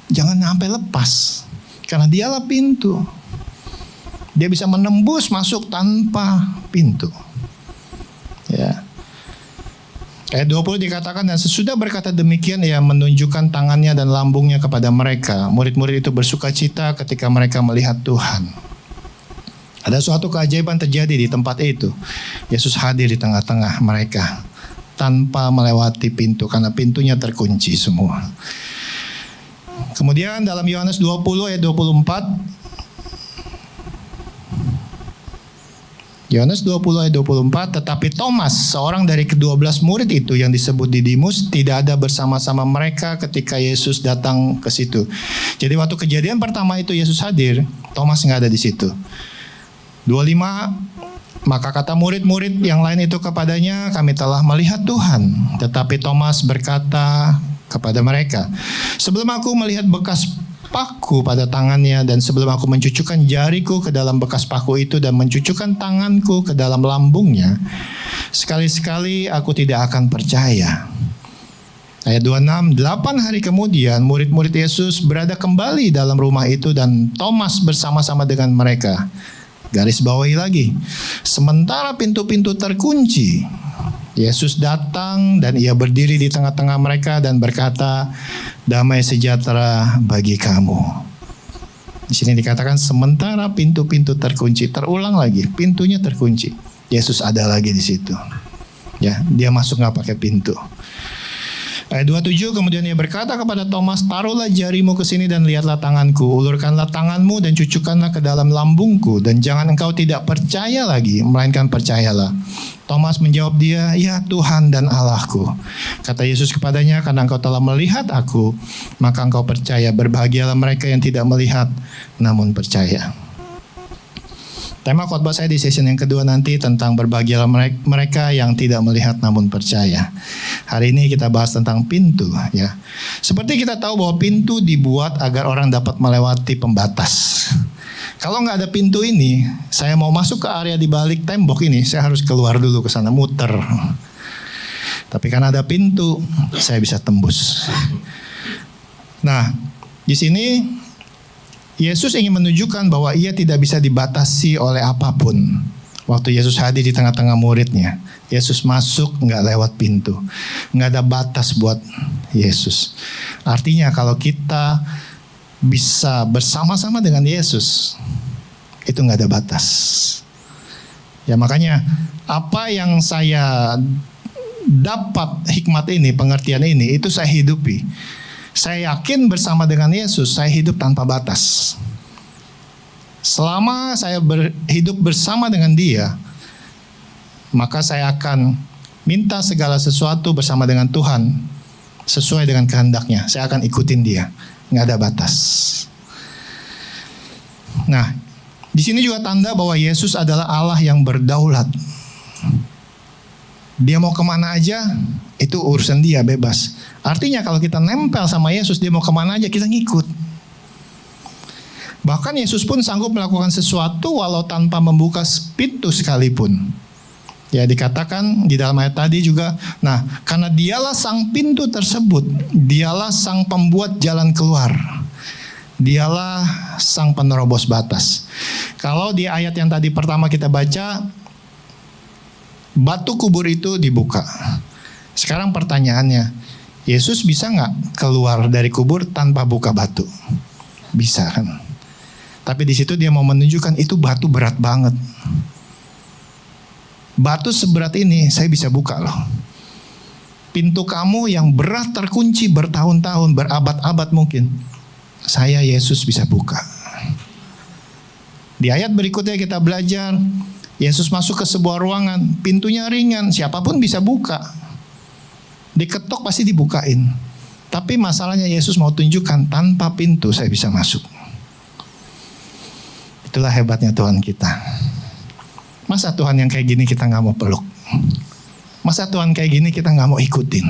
Jangan sampai lepas. Karena Dialah pintu. Dia bisa menembus masuk tanpa pintu. Ya. Ayat 20 dikatakan, dan sesudah berkata demikian Ia menunjukkan tangannya dan lambungnya kepada mereka. Murid-murid itu bersukacita ketika mereka melihat Tuhan. Ada suatu keajaiban terjadi di tempat itu. Yesus hadir di tengah-tengah mereka tanpa melewati pintu, karena pintunya terkunci semua. Kemudian dalam Yohanes 20 ayat 24, Yohanes 20 ayat 24, tetapi Thomas, seorang dari ke-12 murid itu yang disebut Didimus, tidak ada bersama-sama mereka ketika Yesus datang ke situ. Jadi waktu kejadian pertama itu Yesus hadir, Thomas nggak ada di situ. 25, maka kata murid-murid yang lain itu kepadanya, kami telah melihat Tuhan. Tetapi Thomas berkata kepada mereka, sebelum aku melihat bekas paku pada tangannya dan sebelum aku mencucukkan jariku ke dalam bekas paku itu dan mencucukkan tanganku ke dalam lambungnya, sekali-sekali aku tidak akan percaya. Ayat 26, 8 hari kemudian murid-murid Yesus berada kembali dalam rumah itu dan Thomas bersama-sama dengan mereka. Garis bawahi lagi, sementara pintu-pintu terkunci, Yesus datang dan ia berdiri di tengah-tengah mereka dan berkata, damai sejahtera bagi kamu. Di sini dikatakan sementara pintu-pintu terkunci, terulang lagi, pintunya terkunci. Yesus ada lagi di situ. Ya, dia masuk nggak pakai pintu. Ayat 27, kemudian ia berkata kepada Thomas, taruhlah jarimu ke sini dan lihatlah tanganku, ulurkanlah tanganmu dan cucukkanlah ke dalam lambungku, dan jangan engkau tidak percaya lagi, melainkan percayalah. Thomas menjawab dia, ya Tuhan dan Allahku. Kata Yesus kepadanya, karena engkau telah melihat aku, maka engkau percaya. Berbahagialah mereka yang tidak melihat, namun percaya. Tema khotbah saya di sesi yang kedua nanti tentang berbahagialah mereka yang tidak melihat namun percaya. Hari ini kita bahas tentang pintu, ya. Seperti kita tahu bahwa pintu dibuat agar orang dapat melewati pembatas. Kalau nggak ada pintu ini, saya mau masuk ke area di balik tembok ini, saya harus keluar dulu ke sana, muter. Tapi karena ada pintu, saya bisa tembus. Nah, di sini Yesus ingin menunjukkan bahwa ia tidak bisa dibatasi oleh apapun. Waktu Yesus hadir di tengah-tengah muridnya, Yesus masuk nggak lewat pintu, nggak ada batas buat Yesus. Artinya kalau kita bisa bersama-sama dengan Yesus, itu nggak ada batas. Ya makanya apa yang saya dapat hikmat ini, pengertian ini, itu saya hidupi. Saya yakin bersama dengan Yesus, saya hidup tanpa batas. Selama saya hidup bersama dengan Dia, maka saya akan minta segala sesuatu bersama dengan Tuhan, sesuai dengan kehendaknya. Saya akan ikutin Dia, nggak ada batas. Nah, di sini juga tanda bahwa Yesus adalah Allah yang berdaulat. Dia mau kemana aja, itu urusan Dia, bebas. Artinya kalau kita nempel sama Yesus, Dia mau kemana aja kita ngikut. Bahkan Yesus pun sanggup melakukan sesuatu walau tanpa membuka pintu sekalipun. Ya dikatakan di dalam ayat tadi juga, nah karena Dialah sang pintu tersebut, Dialah sang pembuat jalan keluar, Dialah sang penerobos batas. Kalau di ayat yang tadi pertama kita baca, batu kubur itu dibuka. Sekarang pertanyaannya, Yesus bisa nggak keluar dari kubur tanpa buka batu? Bisa kan? Tapi di situ Dia mau menunjukkan itu batu berat banget. Batu seberat ini saya bisa buka loh. Pintu kamu yang berat terkunci bertahun-tahun, berabad-abad mungkin, saya Yesus bisa buka. Di ayat berikutnya kita belajar, Yesus masuk ke sebuah ruangan, pintunya ringan, siapapun bisa buka. Diketok pasti dibukain. Tapi masalahnya Yesus mau tunjukkan tanpa pintu saya bisa masuk. Itulah hebatnya Tuhan kita. Masa Tuhan yang kayak gini kita gak mau peluk? Masa Tuhan kayak gini kita gak mau ikutin?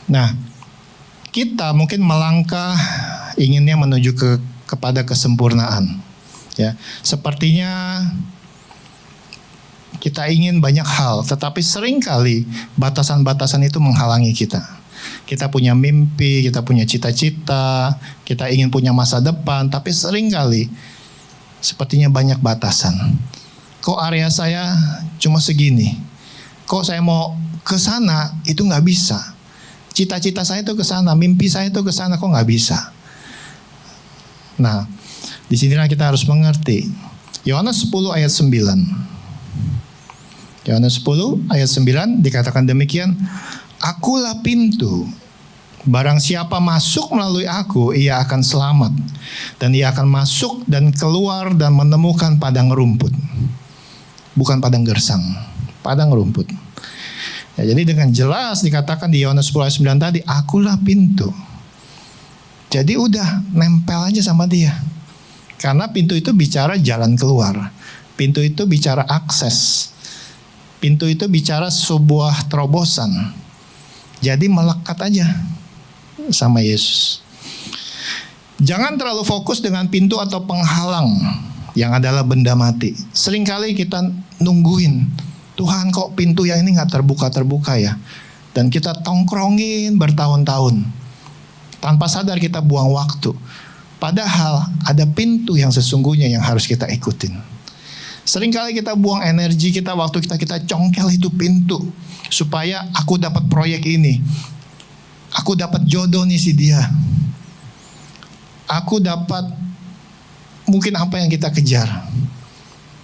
Nah, kita mungkin melangkah inginnya menuju kepada kesempurnaan. Ya, sepertinya kita ingin banyak hal, tetapi seringkali batasan-batasan itu menghalangi kita. Kita punya mimpi, kita punya cita-cita, kita ingin punya masa depan, tapi seringkali sepertinya banyak batasan. Kok area saya cuma segini? Kok saya mau ke sana itu nggak bisa? Cita-cita saya itu ke sana, mimpi saya itu ke sana, kok nggak bisa? Nah, disinilah kita harus mengerti. Yohanes 10 ayat 9. Yohanes 10 ayat 9 dikatakan demikian, akulah pintu. Barang siapa masuk melalui aku, ia akan selamat. Dan ia akan masuk dan keluar dan menemukan padang rumput. Bukan padang gersang, padang rumput. Ya, jadi dengan jelas dikatakan di Yohanes 10 ayat 9 tadi, akulah pintu. Jadi udah nempel aja sama dia. Karena pintu itu bicara jalan keluar. Pintu itu bicara akses. Pintu itu bicara sebuah terobosan. Jadi melekat aja sama Yesus. Jangan terlalu fokus dengan pintu atau penghalang yang adalah benda mati. Seringkali kita nungguin, Tuhan kok pintu yang ini gak terbuka-terbuka ya. Dan kita tongkrongin bertahun-tahun. Tanpa sadar kita buang waktu. Padahal ada pintu yang sesungguhnya yang harus kita ikutin. Seringkali kita buang energi kita, waktu kita congkel itu pintu. Supaya aku dapat proyek ini. Aku dapat jodoh nih si dia. Aku dapat mungkin apa yang kita kejar.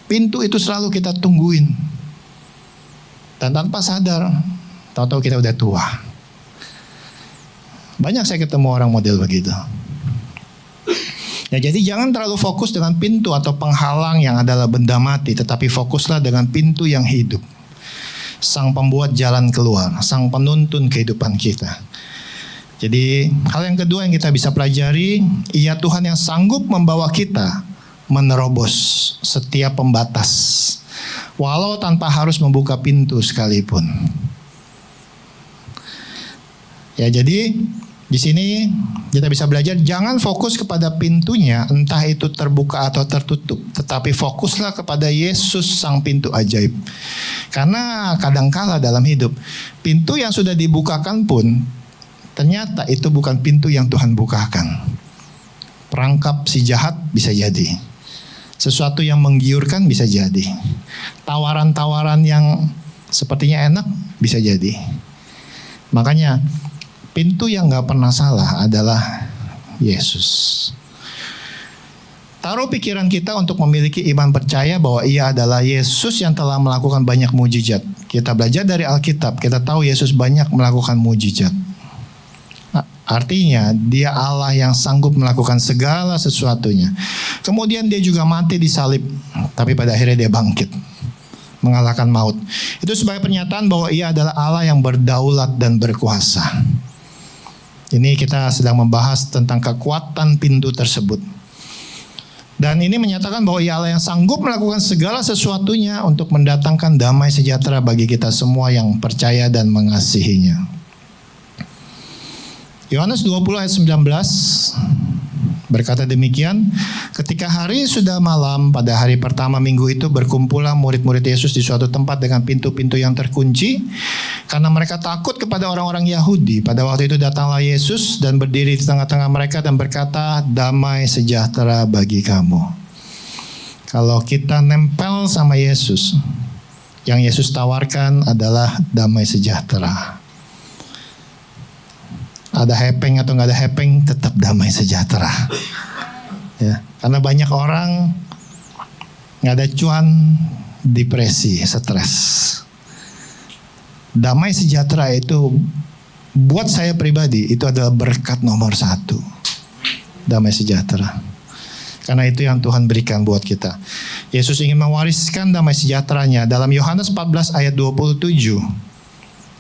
Pintu itu selalu kita tungguin. Dan tanpa sadar, tahu-tahu kita udah tua. Banyak saya ketemu orang model begitu. Ya, jadi jangan terlalu fokus dengan pintu atau penghalang yang adalah benda mati, tetapi fokuslah dengan pintu yang hidup. Sang pembuat jalan keluar, sang penuntun kehidupan kita. Jadi hal yang kedua yang kita bisa pelajari, Ia Tuhan yang sanggup membawa kita menerobos setiap pembatas, walau tanpa harus membuka pintu sekalipun. Ya, jadi di sini kita bisa belajar jangan fokus kepada pintunya, entah itu terbuka atau tertutup, tetapi fokuslah kepada Yesus sang pintu ajaib. Karena kadangkala dalam hidup pintu yang sudah dibukakan pun ternyata itu bukan pintu yang Tuhan bukakan. Perangkap si jahat bisa jadi. Sesuatu yang menggiurkan bisa jadi. Tawaran-tawaran yang sepertinya enak bisa jadi. Makanya pintu yang gak pernah salah adalah Yesus. Taruh pikiran kita untuk memiliki iman percaya bahwa Ia adalah Yesus yang telah melakukan banyak mujizat. Kita belajar dari Alkitab, kita tahu Yesus banyak melakukan mujizat. Artinya dia Allah yang sanggup melakukan segala sesuatunya. Kemudian dia juga mati di salib, tapi pada akhirnya dia bangkit, mengalahkan maut. Itu sebagai pernyataan bahwa Ia adalah Allah yang berdaulat dan berkuasa. Ini kita sedang membahas tentang kekuatan pintu tersebut. Dan ini menyatakan bahwa Ia Allah yang sanggup melakukan segala sesuatunya untuk mendatangkan damai sejahtera bagi kita semua yang percaya dan mengasihinya. Yohanes 20 ayat 19 berkata demikian, ketika hari sudah malam pada hari pertama minggu itu berkumpullah murid-murid Yesus di suatu tempat dengan pintu-pintu yang terkunci karena mereka takut kepada orang-orang Yahudi. Pada waktu itu datanglah Yesus dan berdiri di tengah-tengah mereka dan berkata, damai sejahtera bagi kamu. Kalau kita nempel sama Yesus, yang Yesus tawarkan adalah damai sejahtera. Ada hepeng atau nggak ada hepeng, tetap damai sejahtera. Ya, karena banyak orang nggak ada cuan, depresi, stres. Damai sejahtera itu buat saya pribadi itu adalah berkat nomor 1. Damai sejahtera. Karena itu yang Tuhan berikan buat kita. Yesus ingin mewariskan damai sejahteranya dalam Yohanes 14 ayat 27.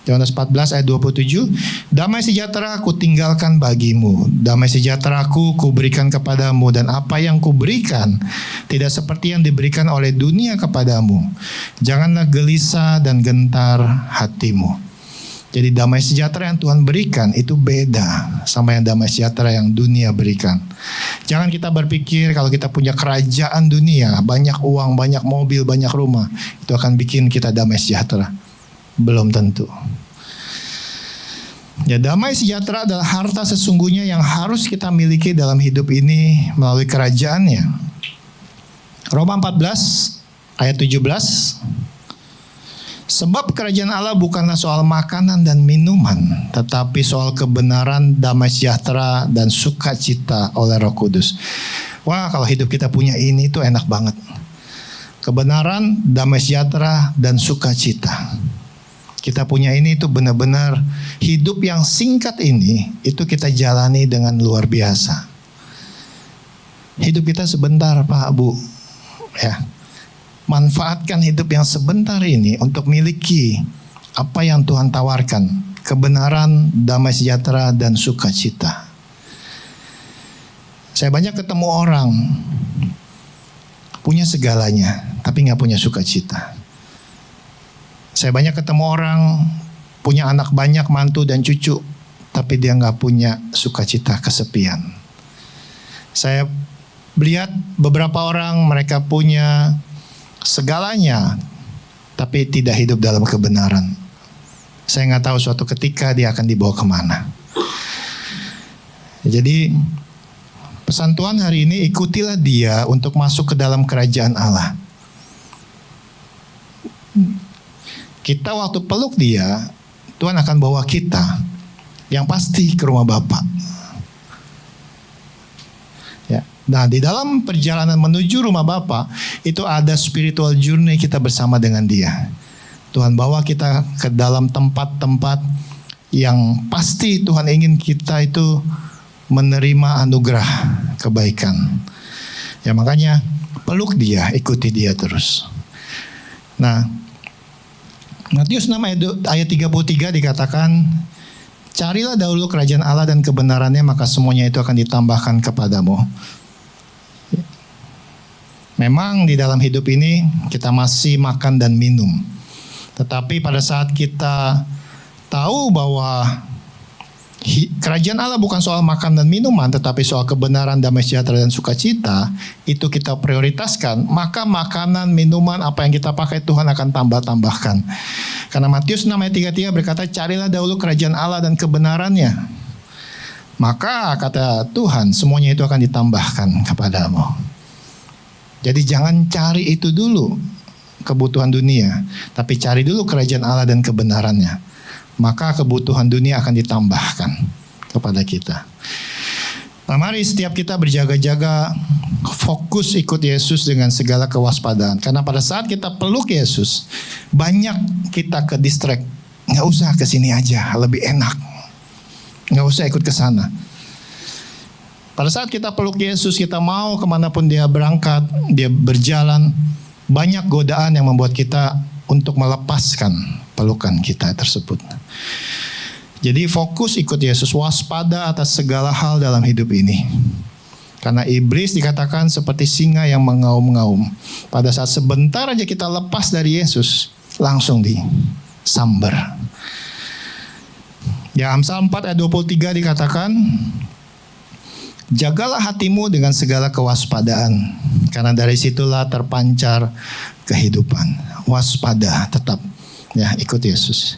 Yohanes 14 ayat 27, damai sejahtera ku tinggalkan bagimu, damai sejahtera ku berikan kepadamu, dan apa yang ku berikan tidak seperti yang diberikan oleh dunia kepadamu. Janganlah gelisah dan gentar hatimu. Jadi damai sejahtera yang Tuhan berikan itu beda sama yang damai sejahtera yang dunia berikan. Jangan kita berpikir kalau kita punya kerajaan dunia, banyak uang, banyak mobil, banyak rumah, itu akan bikin kita damai sejahtera. Belum tentu. Ya, damai sejahtera adalah harta sesungguhnya yang harus kita miliki dalam hidup ini melalui kerajaannya. Roma 14 ayat 17. Sebab kerajaan Allah bukanlah soal makanan dan minuman, tetapi soal kebenaran, damai sejahtera, dan sukacita oleh Roh Kudus. Wah, kalau hidup kita punya ini tuh enak banget. Kebenaran, damai sejahtera, dan sukacita. kita punya ini itu benar-benar hidup yang singkat ini itu kita jalani dengan luar biasa. Hidup kita sebentar Pak Bu, ya. Manfaatkan hidup yang sebentar ini untuk miliki apa yang Tuhan tawarkan, kebenaran, damai sejahtera, dan sukacita. Saya banyak ketemu orang punya segalanya, tapi nggak punya sukacita. Saya banyak ketemu orang punya anak banyak, mantu dan cucu, tapi dia nggak punya sukacita, kesepian. Saya lihat beberapa orang mereka punya segalanya, tapi tidak hidup dalam kebenaran. Saya nggak tahu suatu ketika dia akan dibawa kemana. Jadi pesan Tuhan hari ini, ikutilah dia untuk masuk ke dalam kerajaan Allah. Kita waktu peluk dia, Tuhan akan bawa kita yang pasti ke rumah Bapa. Ya. Nah, di dalam perjalanan menuju rumah Bapa itu ada spiritual journey kita bersama dengan dia. Tuhan bawa kita ke dalam tempat-tempat yang pasti Tuhan ingin kita itu menerima anugerah kebaikan. Ya makanya peluk dia, ikuti dia terus. Nah, Matius 6 ayat 33 dikatakan, carilah dahulu kerajaan Allah dan kebenarannya, maka semuanya itu akan ditambahkan kepadamu. Memang di dalam hidup ini kita masih makan dan minum. Tetapi pada saat kita tahu bahwa kerajaan Allah bukan soal makan dan minuman, tetapi soal kebenaran, damai sejahtera, dan sukacita, itu kita prioritaskan, maka makanan, minuman, apa yang kita pakai Tuhan akan tambah-tambahkan. Karena Matius 6 ayat 33 berkata, carilah dahulu kerajaan Allah dan kebenarannya. Maka kata Tuhan, semuanya itu akan ditambahkan kepadamu. Jadi jangan cari itu dulu, kebutuhan dunia, tapi cari dulu kerajaan Allah dan kebenarannya. Maka kebutuhan dunia akan ditambahkan kepada kita. Nah, mari setiap kita berjaga-jaga, fokus ikut Yesus dengan segala kewaspadaan. Karena pada saat kita peluk Yesus, banyak kita ke distract. Nggak usah ke sini aja, lebih enak. Nggak usah ikut ke sana. Pada saat kita peluk Yesus, kita mau kemanapun dia berangkat, dia berjalan, banyak godaan yang membuat kita untuk melepaskan pelukan kita tersebut. Jadi fokus ikut Yesus, waspada atas segala hal dalam hidup ini. Karena iblis dikatakan seperti singa yang mengaum-ngaum. Pada saat sebentar aja kita lepas dari Yesus, langsung disambar. Ya, Amsal 4 ayat 23 dikatakan, jagalah hatimu dengan segala kewaspadaan, karena dari situlah terpancar kehidupan. Waspada tetap, ya, ikut Yesus.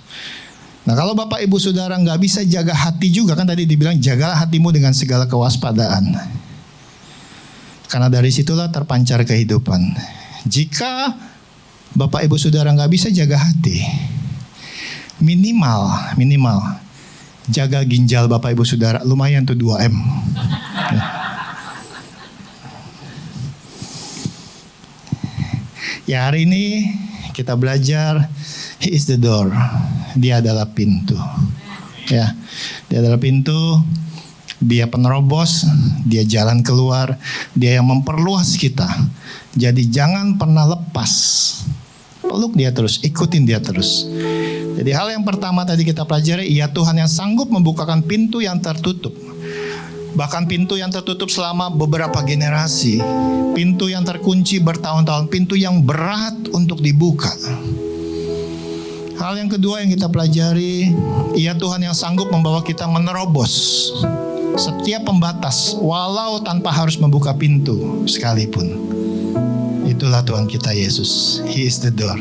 Nah, kalau Bapak Ibu Saudara nggak bisa jaga hati juga, kan tadi dibilang jagalah hatimu dengan segala kewaspadaan, karena dari situlah terpancar kehidupan. Jika Bapak Ibu Saudara nggak bisa jaga hati, minimal jaga ginjal Bapak Ibu Saudara, lumayan tuh 2M. Ya, hari ini kita belajar He is the door. Dia adalah pintu. Ya, dia adalah pintu. Dia penerobos, dia jalan keluar, dia yang memperluas kita. Jadi jangan pernah lepas. Peluk dia terus, ikutin dia terus. Jadi hal yang pertama tadi kita pelajari, ia Tuhan yang sanggup membukakan pintu yang tertutup. Bahkan pintu yang tertutup selama beberapa generasi, pintu yang terkunci bertahun-tahun, pintu yang berat untuk dibuka. Hal yang kedua yang kita pelajari, ia Tuhan yang sanggup membawa kita menerobos setiap pembatas, walau tanpa harus membuka pintu sekalipun. Itulah Tuhan kita Yesus. He is the door.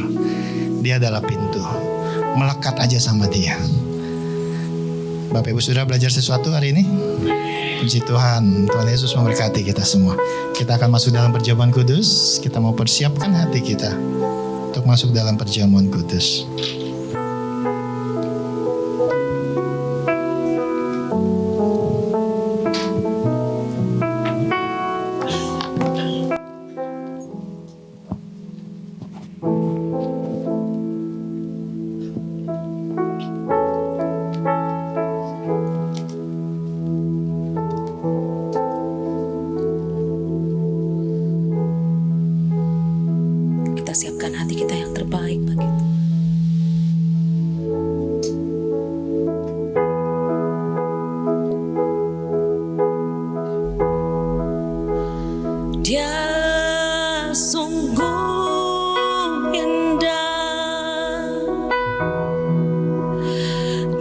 Dia adalah pintu. Melekat aja sama dia. Bapak Ibu sudah belajar sesuatu hari ini? Puji Tuhan, Tuhan Yesus memberkati kita semua. Kita akan masuk dalam perjamuan kudus. Kita mau persiapkan hati kita untuk masuk dalam perjamuan kudus. kita siapkan hati kita yang terbaik bagi Tuhan. Dia sungguh indah,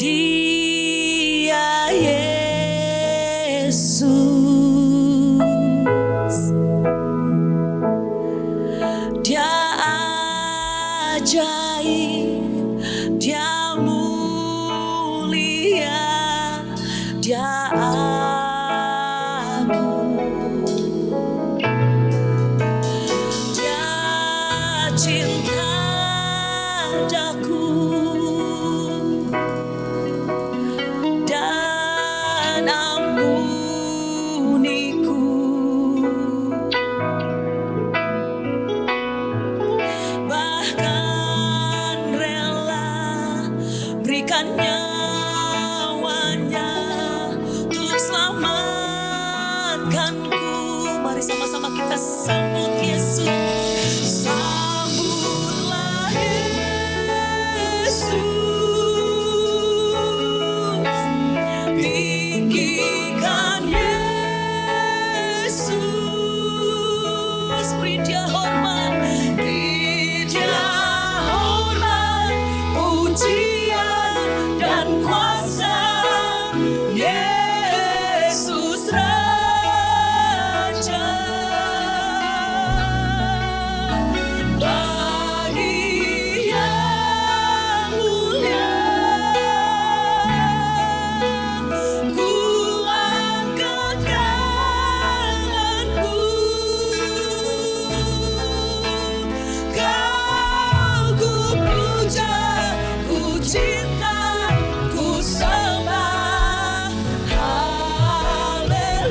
Dia Yesus, Dia ajaib, Dia mulia, Dia agung, Dia cinta daku dan ampuniku, bahkan rela berikan nyawanya untuk selamatkanku. Mari sama-sama kita sambut Yesus. Sambutlah Yesus, tinggikan Yesus, beri Dia hormat, pujian dan kuasa. Yesus Raja, bagi yang mulia, ku angkat tanganku. Kau ku puja, ku cinta, ku sembah. Haleluya.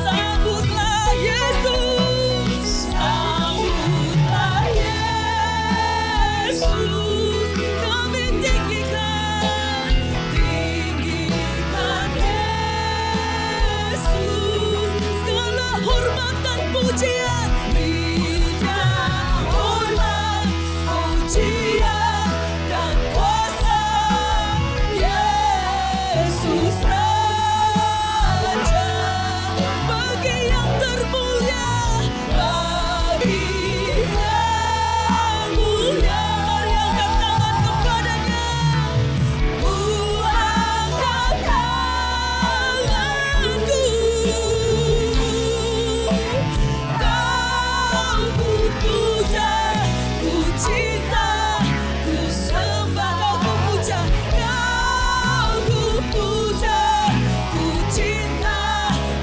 Sambutlah Yesus, sambutlah Yesus. Kami tinggikan Yesus. Segala hormat dan pujian, Dia hormat, pujian dan kuasa. Yesus Raja, bagi yang termulia, bagi yang mulia. Mari angkat tangan kepadanya. Ku angkat tanganku. Kau ku puja, ku cinta, ku sembah. Kau ku puja, kau ku puja, ku cinta,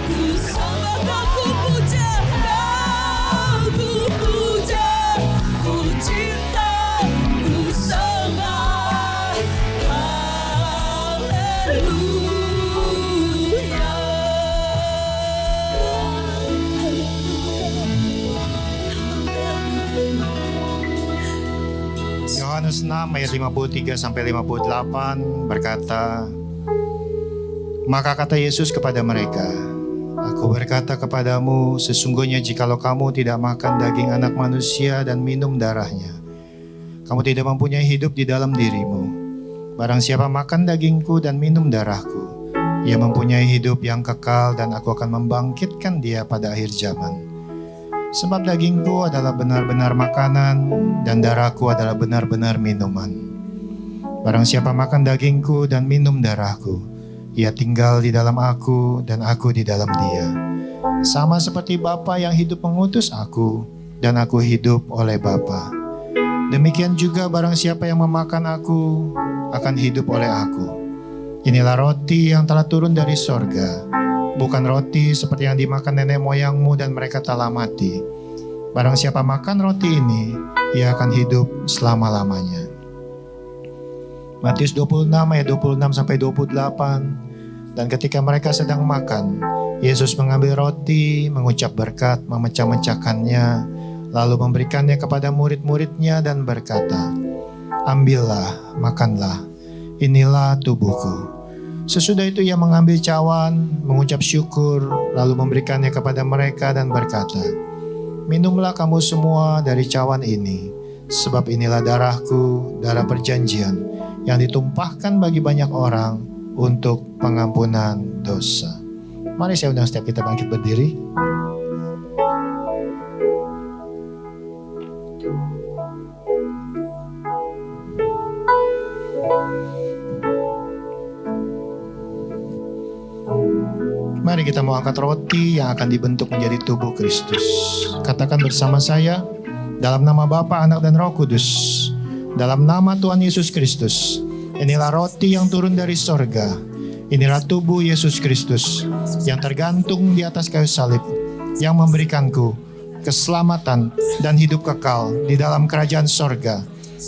ku sembah. Kau ku puja, kau ku puja, ku cinta, ku sembah. Yohanes 6 ayat 53 sampai 58 berkata, maka kata Yesus kepada mereka, Aku berkata kepadamu, sesungguhnya jikalau kamu tidak makan daging anak manusia dan minum darahnya, kamu tidak mempunyai hidup di dalam dirimu. Barang siapa makan dagingku dan minum darahku, ia mempunyai hidup yang kekal, dan aku akan membangkitkan dia pada akhir zaman. Sebab dagingku adalah benar-benar makanan, dan darahku adalah benar-benar minuman. Barang siapa makan dagingku dan minum darahku, ia tinggal di dalam aku dan aku di dalam dia. Sama seperti Bapa yang hidup mengutus aku, dan aku hidup oleh Bapa. Demikian juga barang siapa yang memakan aku, akan hidup oleh aku. Inilah roti yang telah turun dari sorga, bukan roti seperti yang dimakan nenek moyangmu dan mereka telah mati. Barang siapa makan roti ini, ia akan hidup selama-lamanya. Matius 26 ayat 26 sampai 28. Dan ketika mereka sedang makan, Yesus mengambil roti, mengucap berkat, memecah-mecahkannya, lalu memberikannya kepada murid-muridnya dan berkata, ambillah, makanlah, inilah tubuhku. Sesudah itu ia mengambil cawan, mengucap syukur, lalu memberikannya kepada mereka dan berkata, minumlah kamu semua dari cawan ini, sebab inilah darahku, darah perjanjian, yang ditumpahkan bagi banyak orang untuk pengampunan dosa. Mari saya undang setiap kita bangkit berdiri. Mari kita mau angkat roti yang akan dibentuk menjadi tubuh Kristus. Katakan bersama saya, dalam nama Bapa, Anak, dan Roh Kudus, dalam nama Tuhan Yesus Kristus, inilah roti yang turun dari sorga. Inilah tubuh Yesus Kristus yang tergantung di atas kayu salib, yang memberikanku keselamatan dan hidup kekal di dalam kerajaan sorga.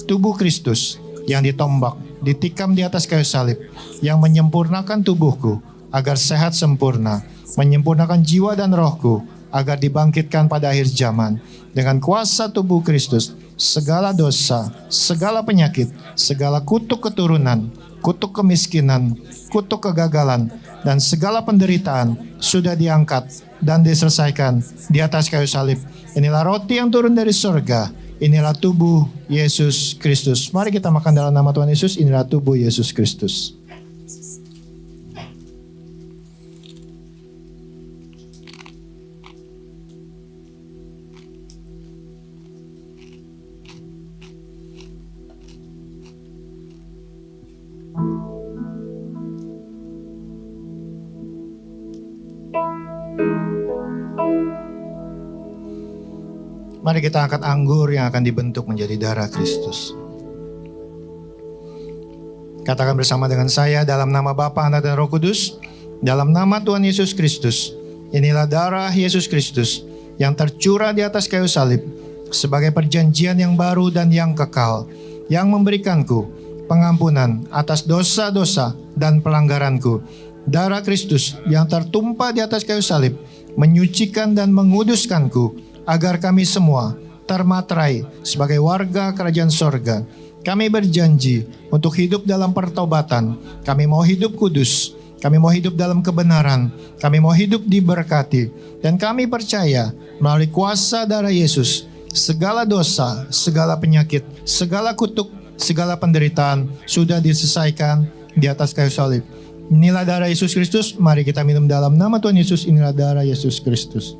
Tubuh Kristus yang ditombak, ditikam di atas kayu salib, yang menyempurnakan tubuhku agar sehat sempurna, menyempurnakan jiwa dan rohku agar dibangkitkan pada akhir zaman. Dengan kuasa tubuh Kristus, segala dosa, segala penyakit, segala kutuk keturunan, kutuk kemiskinan, kutuk kegagalan, dan segala penderitaan sudah diangkat dan diselesaikan di atas kayu salib. Inilah roti yang turun dari surga. Inilah tubuh Yesus Kristus. Mari kita makan dalam nama Tuhan Yesus. Inilah tubuh Yesus Kristus. Mari kita angkat anggur yang akan dibentuk menjadi darah Kristus. Katakan bersama dengan saya, dalam nama Bapa, Anak, dan Roh Kudus, dalam nama Tuhan Yesus Kristus, inilah darah Yesus Kristus yang tercurah di atas kayu salib sebagai perjanjian yang baru dan yang kekal, yang memberikanku pengampunan atas dosa-dosa dan pelanggaranku. Darah Kristus yang tertumpah di atas kayu salib menyucikan dan menguduskanku, agar kami semua termaterai sebagai warga kerajaan sorga. Kami berjanji untuk hidup dalam pertobatan. Kami mau hidup kudus. Kami mau hidup dalam kebenaran. Kami mau hidup diberkati. Dan kami percaya melalui kuasa darah Yesus, segala dosa, segala penyakit, segala kutuk, segala penderitaan sudah diselesaikan di atas kayu salib. Inilah darah Yesus Kristus. Mari kita minum dalam nama Tuhan Yesus. Inilah darah Yesus Kristus.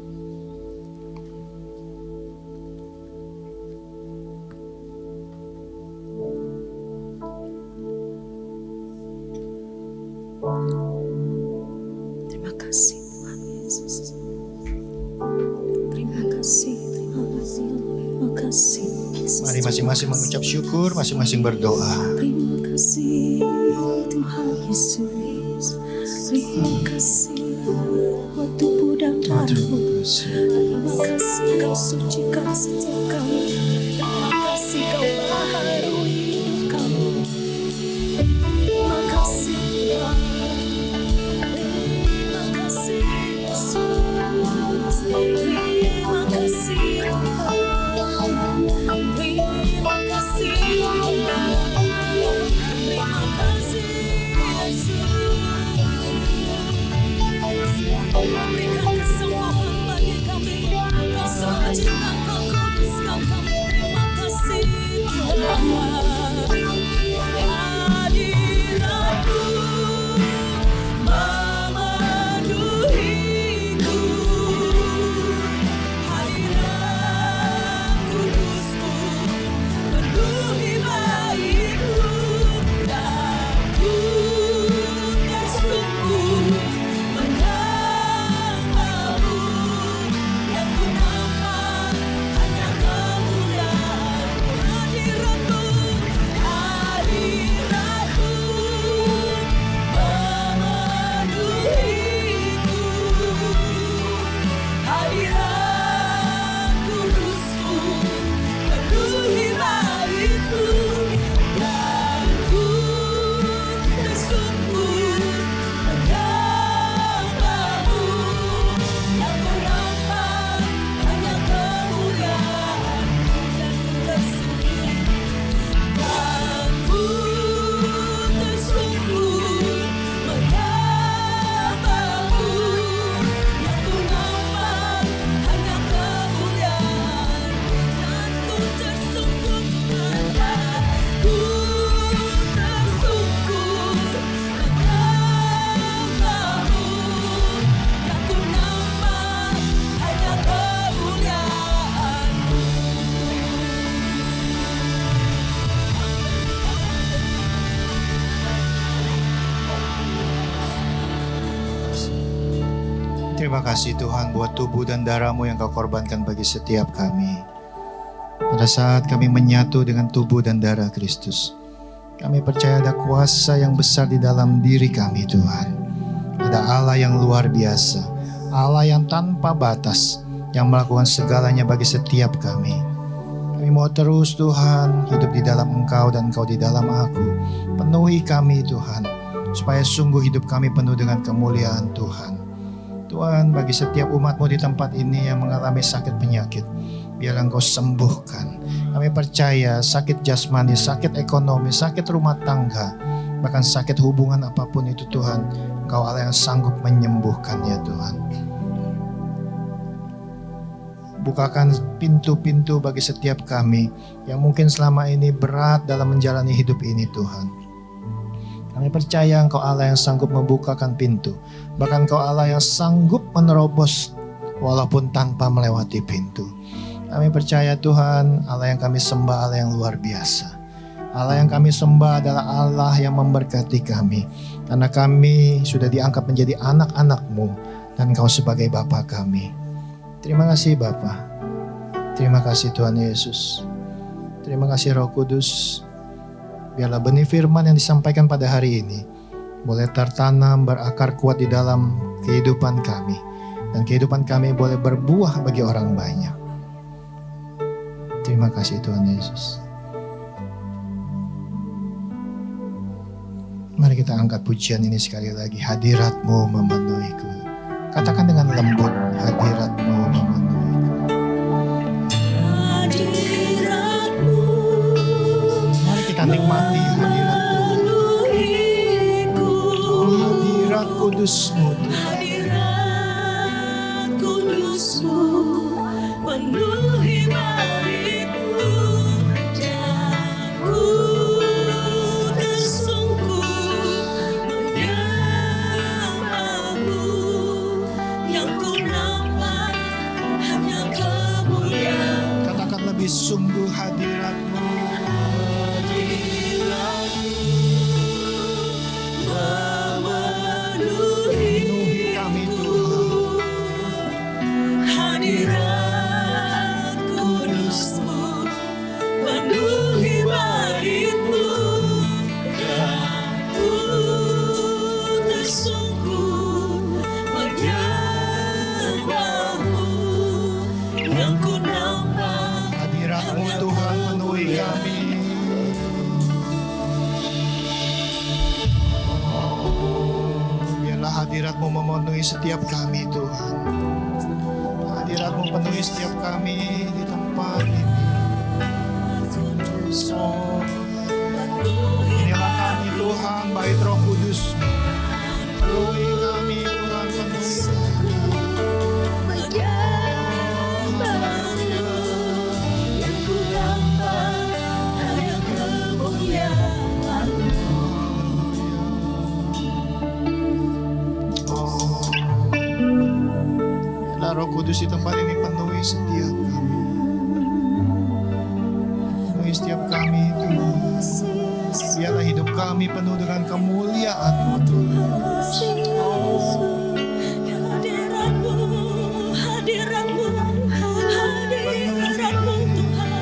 Terima kasih Tuhan Yesus. Terima kasih, terima kasih, terima kasih. Mari masing-masing mengucap syukur, masing-masing berdoa. Terima kasih Tuhan Yesus. Terima kasih buat tubuh dan darah-Mu. Terima kasih Kau sucikan setiap kami. Terima kasih Kau baharui hidup kami. Terima kasih Tuhan. Terima kasih Yesus. Terima kasih Tuhan. Terima kasih Tuhan. Terima kasih Yesus. Berikan kesembuhan bagi kami. Kau sucikan, Kau kuduskan kami. Terima kasih Tuhan. Terima kasih Tuhan buat tubuh dan darah-Mu yang Kau korbankan bagi setiap kami. Pada saat kami menyatu dengan tubuh dan darah Kristus, kami percaya ada kuasa yang besar di dalam diri kami Tuhan. Ada Allah yang luar biasa, Allah yang tanpa batas, yang melakukan segalanya bagi setiap kami. Kami mau terus Tuhan hidup di dalam Engkau dan Engkau di dalam aku. Penuhi kami Tuhan, supaya sungguh hidup kami penuh dengan kemuliaan Tuhan. Tuhan, bagi setiap umat-Mu di tempat ini yang mengalami sakit penyakit, biarlah Engkau sembuhkan. Kami percaya sakit jasmani, sakit ekonomi, sakit rumah tangga, bahkan sakit hubungan apapun itu Tuhan, Engkau Allah yang sanggup menyembuhkannya Tuhan. Bukakan pintu-pintu bagi setiap kami yang mungkin selama ini berat dalam menjalani hidup ini Tuhan. Kami percaya Engkau Allah yang sanggup membukakan pintu. Bahkan Engkau Allah yang sanggup menerobos walaupun tanpa melewati pintu. Kami percaya Tuhan, Allah yang kami sembah Allah yang luar biasa. Allah yang kami sembah adalah Allah yang memberkati kami. Karena kami sudah diangkat menjadi anak-anak-Mu dan Engkau sebagai Bapa kami. Terima kasih Bapa. Terima kasih Tuhan Yesus. Terima kasih Roh Kudus. Biarlah benih firman yang disampaikan pada hari ini boleh tertanam, berakar kuat di dalam kehidupan kami. Dan kehidupan kami boleh berbuah bagi orang banyak. Terima kasih Tuhan Yesus. Mari kita angkat pujian ini sekali lagi. Hadirat-Mu memenuhiku. Katakan dengan lembut, hadirat-Mu memenuhiku. Mari kita nikmati hadirat-Mu. Hadirat kudus-Mu Tuhan. Hadirat kudus-Mu penuhi bait-Mu, dan ku tersungkur menyembah-Mu. Yang ku nampak hanya kemuliaan. Katakan lebih sungguh hadirat-Mu. Penuhi kami Tuhan. Hadirat kudus-Mu penuhi bait-Mu, dan ku tersungkur menyembah-Mu. Yang ku nampak Hadirat-Mu Tuhan penuhi kami. Biarlah hadirat-Mu memenuhi setiap kami Tuhan. Hadirat-Mu penuhi setiap kami di tempat ini. Inilah kami Tuhan, bait Roh Kudus. Penuhi kami Tuhan, penuhi kami. yang ku nampak hanya kemuliaan. Biarlah Roh Kudus di tempat ini penuhi setiap kami. Penuhi setiap kami Tuhan. Biarlah hidup kami penuh dengan kemuliaan-Mu Tuhan. Hadirat-Mu, hadirat-Mu, hadirat-Mu Tuhan.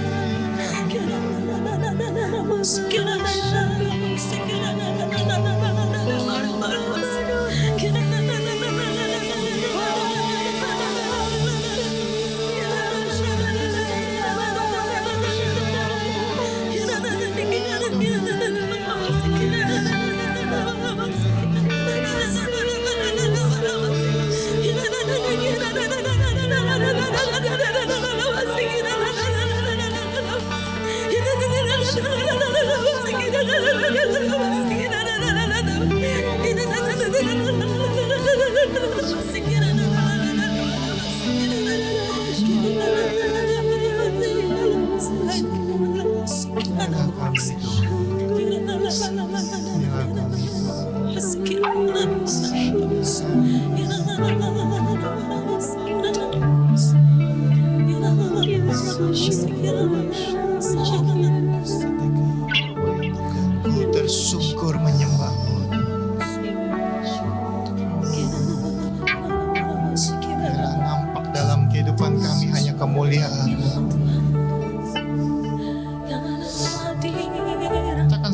Ku tersungkur menyembah-Mu.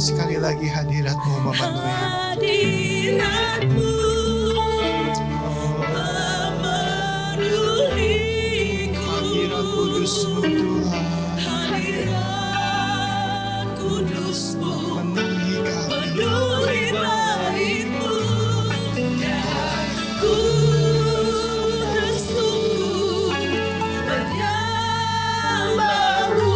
sekali lagi hadirat-Mu memenuhi. Hadirat-Mu memenuhiku. Hadirat kudus-Mu Tuhan Hadirat kudus-Mu memenuhi kami. penuhi baitmu. Ku tersungkur menyembah-Mu.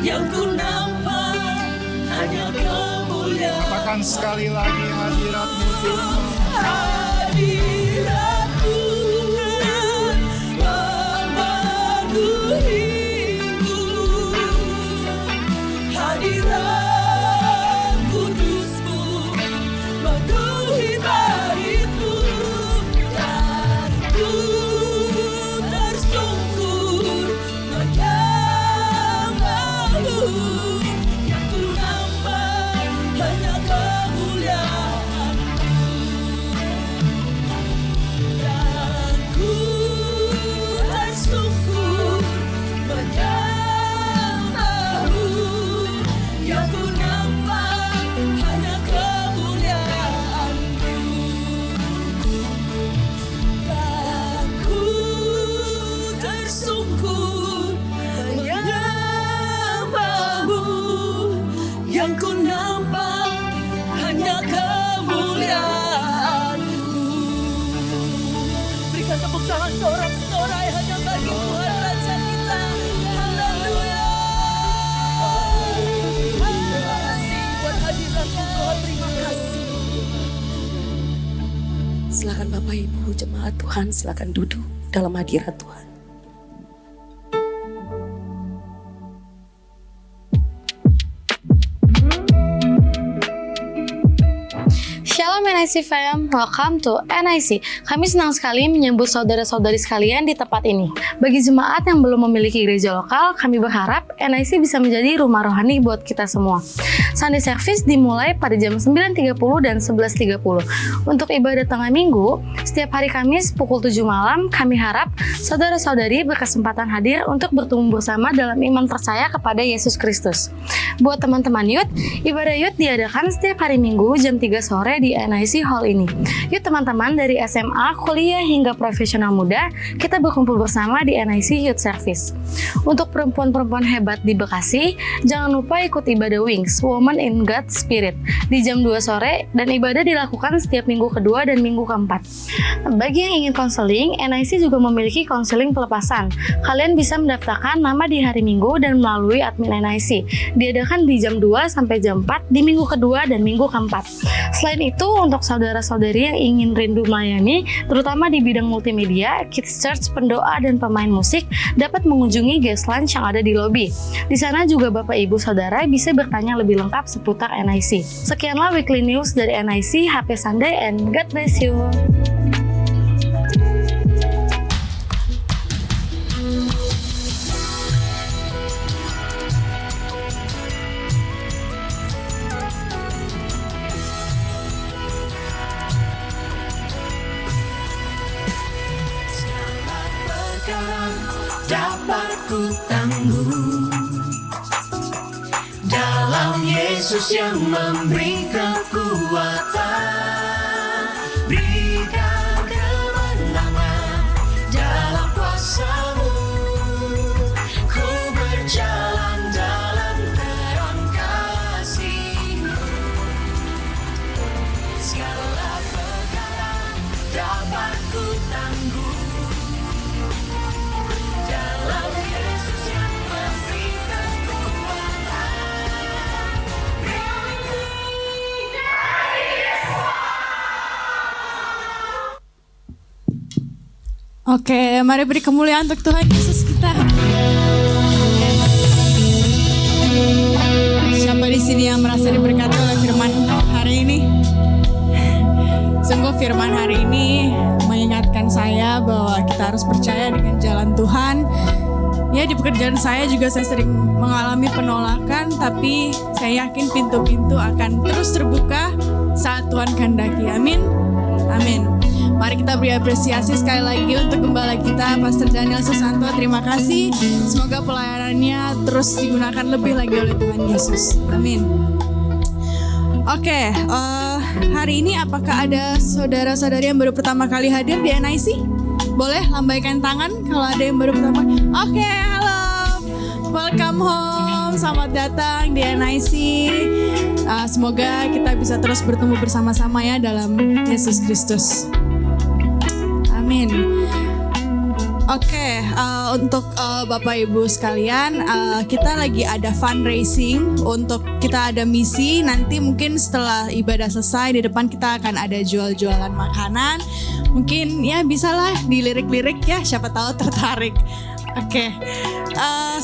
Yang ku nampak hanya kemuliaan. Katakan sekali lagi hadirat-Mu Tuhan. Hadirat-Mu memenuhiku. Hadirat kudus-Mu memenuhi baitmu. Dan ku tersungkur menyembah-Mu. Yang ku nampak hanya kemuliaan. Dan ku tersungkur menyembah-Mu. Yang ku nampak hanya kemuliaan-Mu. Dan ku tersungkur menyembah-Mu. Yang ku nampak hanya kemuliaan-Mu. Berikan tepuk tangan sorak-sorai hanya bagi Tuhan Raja kita. Haleluya. Terima kasih buat hadirat-Mu Tuhan, terima kasih. Silakan Bapak Ibu jemaat Tuhan, silakan duduk dalam hadirat Tuhan. Shalom NIC fam, welcome to NIC. Kami senang sekali menyambut saudara-saudari sekalian di tempat ini. Bagi jemaat yang belum memiliki gereja lokal, kami berharap NIC bisa menjadi rumah rohani buat kita semua. Sunday service dimulai pada jam 9.30 dan 11.30. Untuk ibadah tengah minggu, setiap hari Kamis pukul 7 malam, kami harap saudara-saudari berkesempatan hadir untuk bertumbuh bersama dalam iman percaya kepada Yesus Kristus. Buat teman-teman youth, ibadah youth diadakan setiap hari Minggu jam 3 sore di NIC Hall ini. Yuk teman-teman dari SMA, kuliah hingga profesional muda, kita berkumpul bersama di NIC Youth Service. Untuk perempuan-perempuan hebat di Bekasi, jangan lupa ikut ibadah Wings, Women in God's Spirit, di jam 2 sore dan ibadah dilakukan setiap minggu kedua dan minggu keempat. Bagi yang ingin konseling, NIC juga memiliki konseling pelepasan. Kalian bisa mendaftarkan nama di hari Minggu dan melalui admin NIC. Diadakan di jam 2 sampai jam 4 di minggu kedua dan minggu keempat. Selain itu, untuk saudara-saudari yang ingin rindu melayani, terutama di bidang multimedia, Kids Church, pendoa, dan pemain musik, dapat mengunjungi guest lunch yang ada di lobi. Di sana juga Bapak Ibu Saudara bisa bertanya lebih lengkap seputar NIC. Sekianlah weekly news dari NIC, Happy Sunday and God bless you. Dapat ku tangguh dalam Yesus yang memberi kekuatan, berikan kemenangan dalam kuasa-Mu. Ku berjalan dalam terang kasih-Mu. Segala perkara dapat ku tangguh dalam Yesus yang memberi kekuatan. Oke, mari beri kemuliaan untuk Tuhan Yesus kita. Siapa di sini yang merasa diberkati oleh firman hari ini? Sungguh firman hari ini mengingatkan saya bahwa kita harus percaya dengan jalan Tuhan. Ya, di pekerjaan saya juga saya sering mengalami penolakan, tapi saya yakin pintu-pintu akan terus terbuka saat Tuhan kehendaki. Amin. Amin. Mari kita beri apresiasi sekali lagi untuk gembala kita, Pastor Daniel Susanto. Terima kasih. Semoga pelayanannya terus digunakan lebih lagi oleh Tuhan Yesus. Amin. Oke, hari ini apakah ada saudara-saudari yang baru pertama kali hadir di NIC? Boleh lambaikan tangan kalau ada yang baru pertama. Oke, halo. Welcome home, selamat datang di NIC. Semoga kita bisa terus bertumbuh bersama-sama ya dalam Yesus Kristus. Amin. Oke, untuk Bapak Ibu sekalian, kita lagi ada fundraising untuk kita ada misi. Nanti mungkin setelah ibadah selesai di depan kita akan ada jual-jualan makanan. Mungkin ya bisalah dilirik-lirik ya, siapa tahu tertarik. Oke,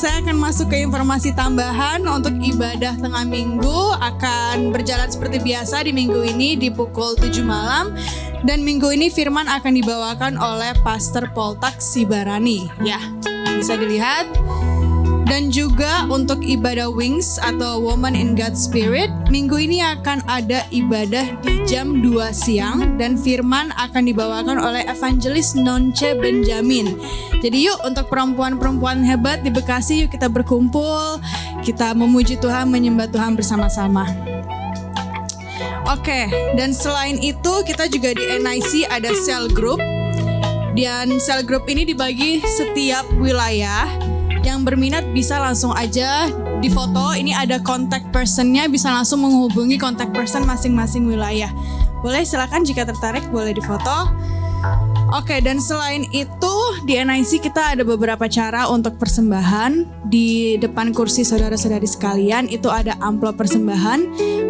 saya akan masuk ke informasi tambahan untuk ibadah tengah minggu akan berjalan seperti biasa di minggu ini di pukul 7 malam. Dan minggu ini firman akan dibawakan oleh Pastor Poltak Sibarani. Ya, bisa dilihat. Dan juga untuk ibadah Wings atau Woman in God's Spirit, minggu ini akan ada ibadah di jam 2 siang dan firman akan dibawakan oleh Evangelis Nonce Benjamin. Jadi yuk untuk perempuan-perempuan hebat di Bekasi, yuk kita berkumpul, kita memuji Tuhan, menyembah Tuhan bersama-sama. Oke, dan selain itu kita juga di NIC ada cell group. Dan cell group ini dibagi setiap wilayah. Yang berminat bisa langsung aja di foto. Ini ada contact personnya, bisa langsung menghubungi contact person masing-masing wilayah. Boleh silakan jika tertarik boleh di foto. Oke, dan selain itu di NIC kita ada beberapa cara untuk persembahan. Di depan kursi saudara-saudari sekalian itu ada amplop persembahan,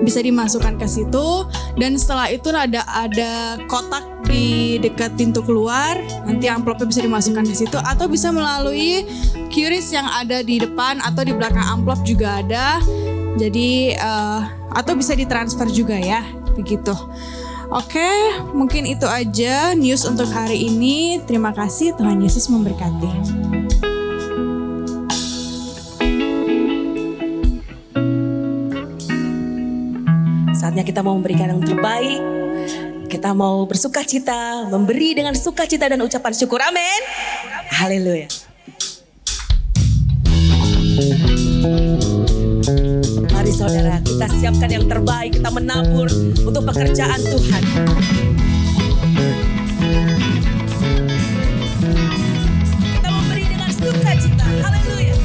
bisa dimasukkan ke situ. Dan setelah itu ada kotak di dekat pintu keluar, nanti amplopnya bisa dimasukkan ke situ. Atau bisa melalui QRIS yang ada di depan atau di belakang amplop juga ada. Jadi atau bisa ditransfer juga ya, begitu. Oke, mungkin itu aja news untuk hari ini. Terima kasih, Tuhan Yesus memberkati. Saatnya kita mau memberikan yang terbaik. Kita mau bersukacita, memberi dengan sukacita dan ucapan syukur. Amin. Haleluya. Mari saudara, kita siapkan yang terbaik, kita menabur untuk pekerjaan Tuhan. Kita memberi dengan sukacita, haleluya.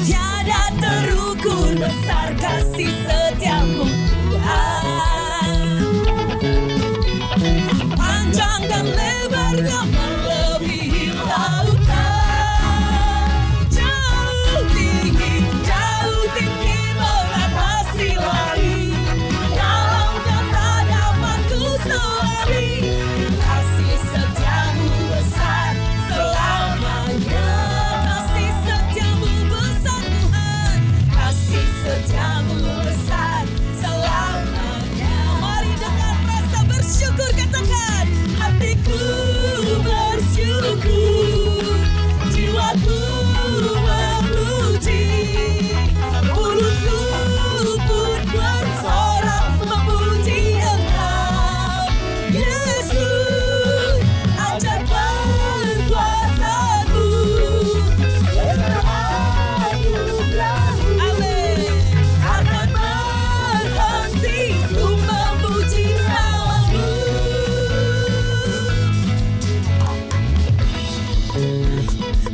Tiada terukur besar kasih setiamu Tuhan. Panjang dan lebarnya melebihi lautan. Jauh tinggi mengatasi langit. Dalamnya tak dapat ku selami. Kasih setiamu besar selamanya. Kasih setiamu besar Tuhan. Kasih setiamu besar selamanya. Mari dengan rasa bersyukur katakan, hatiku bersyukur, jiwaku memuji, mulutku pun bersorak memuji Engkau, Yesus, ajar perbuatanmu, besar anugerahmu. Amin. Akan berhenti ku memuji namamu.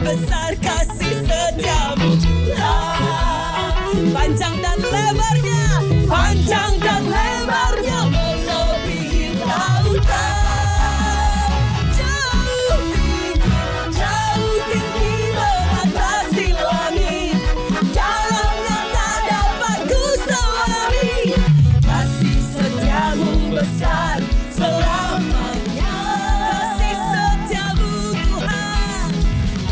Besar kasih setiamu Tuhan. Panjang dan lebarnya melebihi lautan. Jauh tinggi mengatasi langit. Dalamnya tak dapat ku selami. Kasih setiamu besar selamanya. Kasih setiamu Tuhan.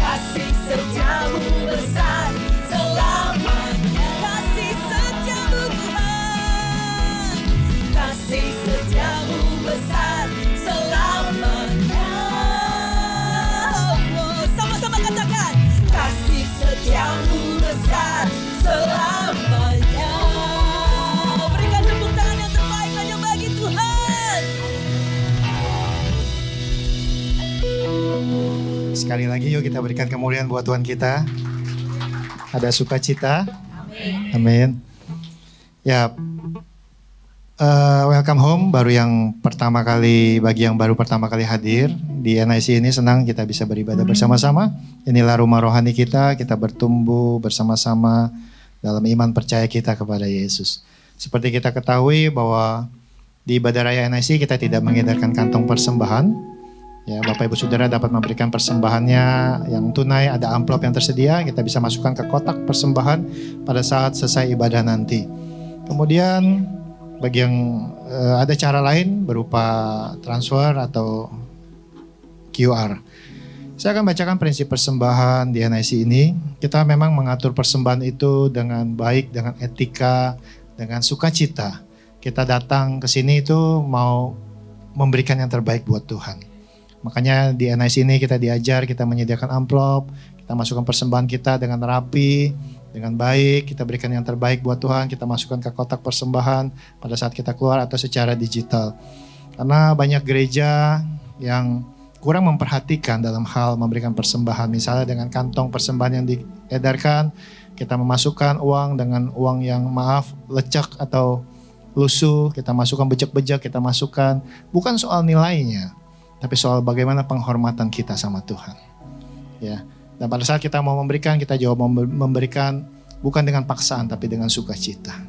Kasih setiamu besar selamanya. Kasih setiamu Tuhan. Sekali lagi yuk kita berikan kemuliaan buat Tuhan kita. Ada sukacita. Amin. Ya, welcome home. Baru yang pertama kali, bagi yang baru pertama kali hadir di NIC ini, senang kita bisa beribadah bersama-sama. Inilah rumah rohani kita bertumbuh bersama-sama dalam iman percaya kita kepada Yesus. Seperti kita ketahui bahwa di ibadah raya NIC kita tidak mengedarkan kantong persembahan. Ya, Bapak Ibu Saudara dapat memberikan persembahannya yang tunai, ada amplop yang tersedia, kita bisa masukkan ke kotak persembahan pada saat selesai ibadah nanti. Kemudian bagi yang ada cara lain berupa transfer atau QR. Saya akan bacakan prinsip persembahan di NIC ini. Kita memang mengatur persembahan itu dengan baik, dengan etika, dengan sukacita. Kita datang ke sini itu mau memberikan yang terbaik buat Tuhan. Makanya di NIC ini kita diajar, kita menyediakan amplop, kita masukkan persembahan kita dengan rapi, dengan baik, kita berikan yang terbaik buat Tuhan, kita masukkan ke kotak persembahan pada saat kita keluar atau secara digital. Karena banyak gereja yang kurang memperhatikan dalam hal memberikan persembahan. Misalnya dengan kantong persembahan yang diedarkan, kita memasukkan uang dengan uang yang lecek atau lusuh, kita masukkan bejek-bejek, kita masukkan. Bukan soal nilainya, tapi soal bagaimana penghormatan kita sama Tuhan. Ya. Dan pada saat kita mau memberikan, kita jawab memberikan bukan dengan paksaan, tapi dengan sukacita.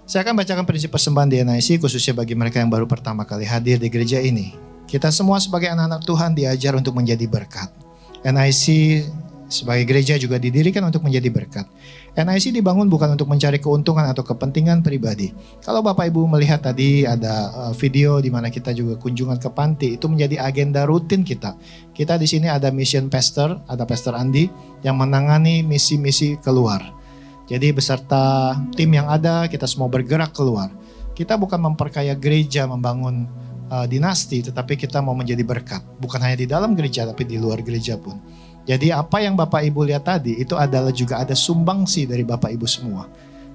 Saya akan bacakan prinsip persembahan di NIC, khususnya bagi mereka yang baru pertama kali hadir di gereja ini. Kita semua sebagai anak-anak Tuhan diajar untuk menjadi berkat. NIC sebagai gereja juga didirikan untuk menjadi berkat. NIC dibangun bukan untuk mencari keuntungan atau kepentingan pribadi. Kalau Bapak Ibu melihat tadi ada video di mana kita juga kunjungan ke panti, itu menjadi agenda rutin kita. Kita di sini ada mission pastor, ada Pastor Andi yang menangani misi-misi keluar. Jadi beserta tim yang ada, kita semua bergerak keluar. Kita bukan memperkaya gereja, membangun dinasti, tetapi kita mau menjadi berkat. Bukan hanya di dalam gereja, tapi di luar gereja pun. Jadi apa yang Bapak Ibu lihat tadi itu adalah juga ada sumbangsi dari Bapak Ibu semua.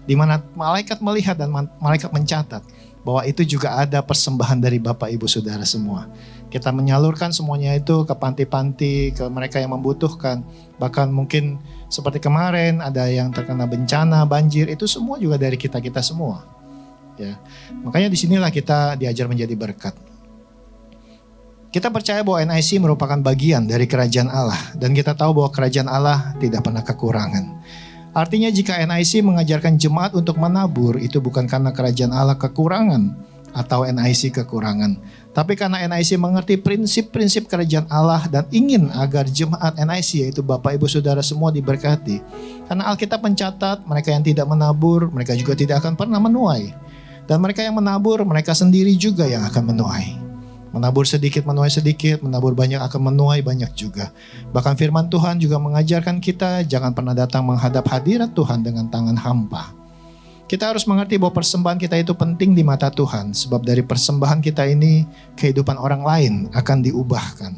Di mana malaikat melihat dan malaikat mencatat bahwa itu juga ada persembahan dari Bapak Ibu Saudara semua. Kita menyalurkan semuanya itu ke panti-panti, ke mereka yang membutuhkan. Bahkan mungkin seperti kemarin ada yang terkena bencana, banjir, itu semua juga dari kita-kita semua. Ya. Makanya disinilah kita diajar menjadi berkat. Kita percaya bahwa NIC merupakan bagian dari kerajaan Allah. Dan kita tahu bahwa kerajaan Allah tidak pernah kekurangan. Artinya jika NIC mengajarkan jemaat untuk menabur, itu bukan karena kerajaan Allah kekurangan atau NIC kekurangan. Tapi karena NIC mengerti prinsip-prinsip kerajaan Allah dan ingin agar jemaat NIC, yaitu Bapak Ibu Saudara semua diberkati. Karena Alkitab mencatat mereka yang tidak menabur, mereka juga tidak akan pernah menuai. Dan mereka yang menabur, mereka sendiri juga yang akan menuai. Menabur sedikit, menuai sedikit, menabur banyak akan menuai banyak juga. Bahkan firman Tuhan juga mengajarkan kita jangan pernah datang menghadap hadirat Tuhan dengan tangan hampa. Kita harus mengerti bahwa persembahan kita itu penting di mata Tuhan. Sebab dari persembahan kita ini, kehidupan orang lain akan diubahkan.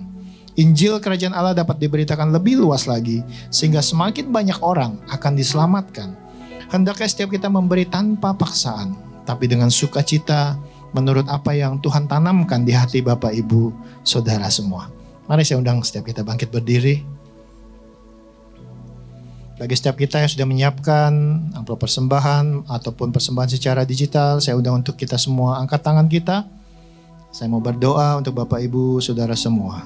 Injil kerajaan Allah dapat diberitakan lebih luas lagi, sehingga semakin banyak orang akan diselamatkan. Hendaknya setiap kita memberi tanpa paksaan, tapi dengan sukacita, menurut apa yang Tuhan tanamkan di hati Bapak Ibu Saudara semua. Mari saya undang setiap kita bangkit berdiri. Bagi setiap kita yang sudah menyiapkan amplop persembahan ataupun persembahan secara digital, saya undang untuk kita semua angkat tangan kita. Saya mau berdoa untuk Bapak Ibu Saudara semua.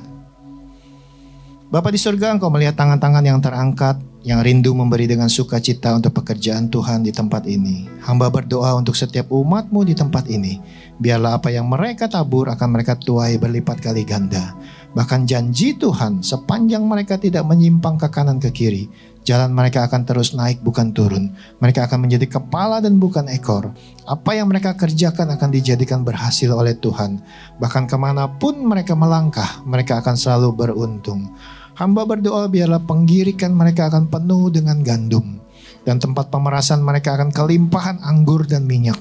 Bapa di surga, Engkau melihat tangan-tangan yang terangkat, yang rindu memberi dengan sukacita untuk pekerjaan Tuhan di tempat ini. Hamba berdoa untuk setiap umat-Mu di tempat ini. Biarlah apa yang mereka tabur akan mereka tuai berlipat kali ganda. Bahkan janji Tuhan, sepanjang mereka tidak menyimpang ke kanan ke kiri, jalan mereka akan terus naik bukan turun. Mereka akan menjadi kepala dan bukan ekor. Apa yang mereka kerjakan akan dijadikan berhasil oleh Tuhan. Bahkan kemanapun mereka melangkah, mereka akan selalu beruntung. Hamba berdoa biarlah penggirikan mereka akan penuh dengan gandum. Dan tempat pemerasan mereka akan kelimpahan anggur dan minyak.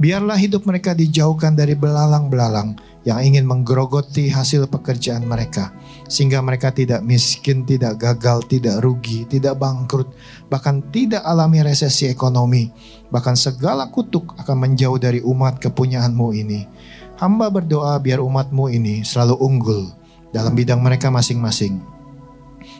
Biarlah hidup mereka dijauhkan dari belalang-belalang yang ingin menggerogoti hasil pekerjaan mereka. Sehingga mereka tidak miskin, tidak gagal, tidak rugi, tidak bangkrut. Bahkan tidak alami resesi ekonomi. Bahkan segala kutuk akan menjauh dari umat kepunyaan-Mu ini. Hamba berdoa biar umat-Mu ini selalu unggul dalam bidang mereka masing-masing.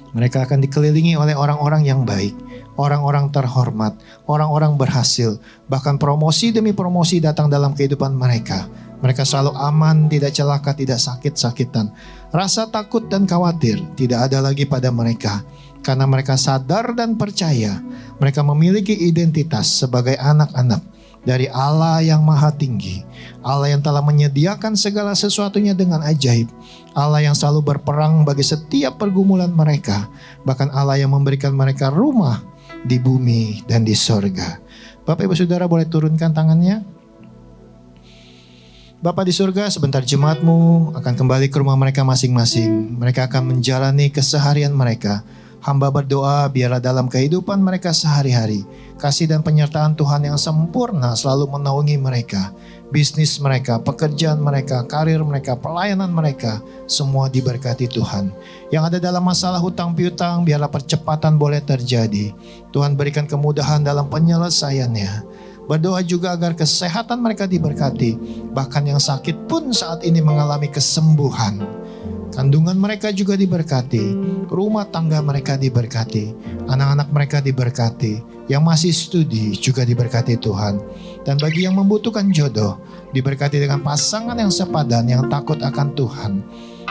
Mereka akan dikelilingi oleh orang-orang yang baik, orang-orang terhormat, orang-orang berhasil. Bahkan promosi demi promosi datang dalam kehidupan mereka. Mereka selalu aman, tidak celaka, tidak sakit-sakitan. Rasa takut dan khawatir tidak ada lagi pada mereka. Karena mereka sadar dan percaya mereka memiliki identitas sebagai anak-anak dari Allah yang maha tinggi. Allah yang telah menyediakan segala sesuatunya dengan ajaib. Allah yang selalu berperang bagi setiap pergumulan mereka. Bahkan Allah yang memberikan mereka rumah di bumi dan di sorga. Bapak Ibu Saudara boleh turunkan tangannya. Bapa di surga, sebentar jemaatmu akan kembali ke rumah mereka masing-masing. Mereka akan menjalani keseharian mereka. Hamba berdoa biarlah dalam kehidupan mereka sehari-hari, kasih dan penyertaan Tuhan yang sempurna selalu menaungi mereka. Bisnis mereka, pekerjaan mereka, karir mereka, pelayanan mereka, semua diberkati Tuhan. Yang ada dalam masalah hutang piutang, biarlah percepatan boleh terjadi. Tuhan berikan kemudahan dalam penyelesaiannya. Berdoa juga agar kesehatan mereka diberkati. Bahkan yang sakit pun saat ini mengalami kesembuhan. Kandungan mereka juga diberkati. Rumah tangga mereka diberkati. Anak-anak mereka diberkati. Yang masih studi juga diberkati Tuhan. Dan bagi yang membutuhkan jodoh, diberkati dengan pasangan yang sepadan, yang takut akan Tuhan.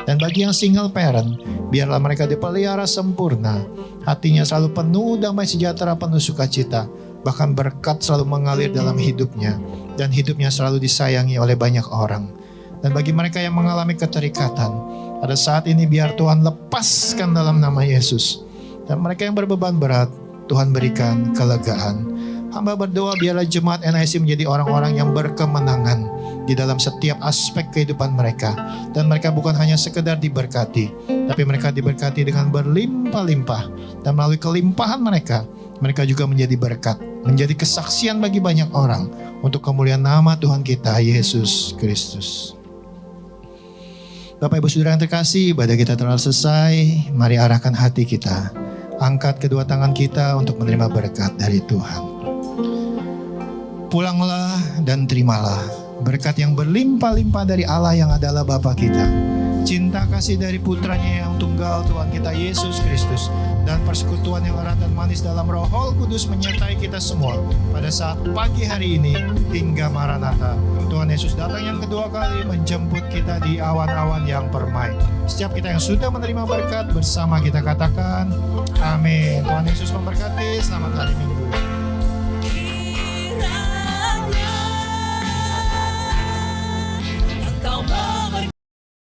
Dan bagi yang single parent, biarlah mereka dipelihara sempurna. Hatinya selalu penuh damai sejahtera, penuh sukacita. Bahkan berkat selalu mengalir dalam hidupnya. Dan hidupnya selalu disayangi oleh banyak orang. Dan bagi mereka yang mengalami keterikatan, pada saat ini biar Tuhan lepaskan dalam nama Yesus. Dan mereka yang berbeban berat, Tuhan berikan kelegaan. Hamba berdoa biarlah jemaat NIC menjadi orang-orang yang berkemenangan di dalam setiap aspek kehidupan mereka. Dan mereka bukan hanya sekedar diberkati, tapi mereka diberkati dengan berlimpah-limpah. Dan melalui kelimpahan mereka, mereka juga menjadi berkat, menjadi kesaksian bagi banyak orang untuk kemuliaan nama Tuhan kita Yesus Kristus. Bapak Ibu Saudara yang terkasih, ibadah kita telah selesai. Mari arahkan hati kita, angkat kedua tangan kita untuk menerima berkat dari Tuhan. Pulanglah dan terimalah berkat yang berlimpah-limpah dari Allah yang adalah Bapa kita. Cinta kasih dari putranya yang tunggal Tuhan kita Yesus Kristus. Dan persekutuan yang erat dan manis dalam Roh Kudus menyertai kita semua pada saat pagi hari ini hingga Maranatha. Tuhan Yesus datang yang kedua kali menjemput kita di awan-awan yang permai. Setiap kita yang sudah menerima berkat bersama kita katakan amin. Tuhan Yesus memberkati. Selamat hari Minggu.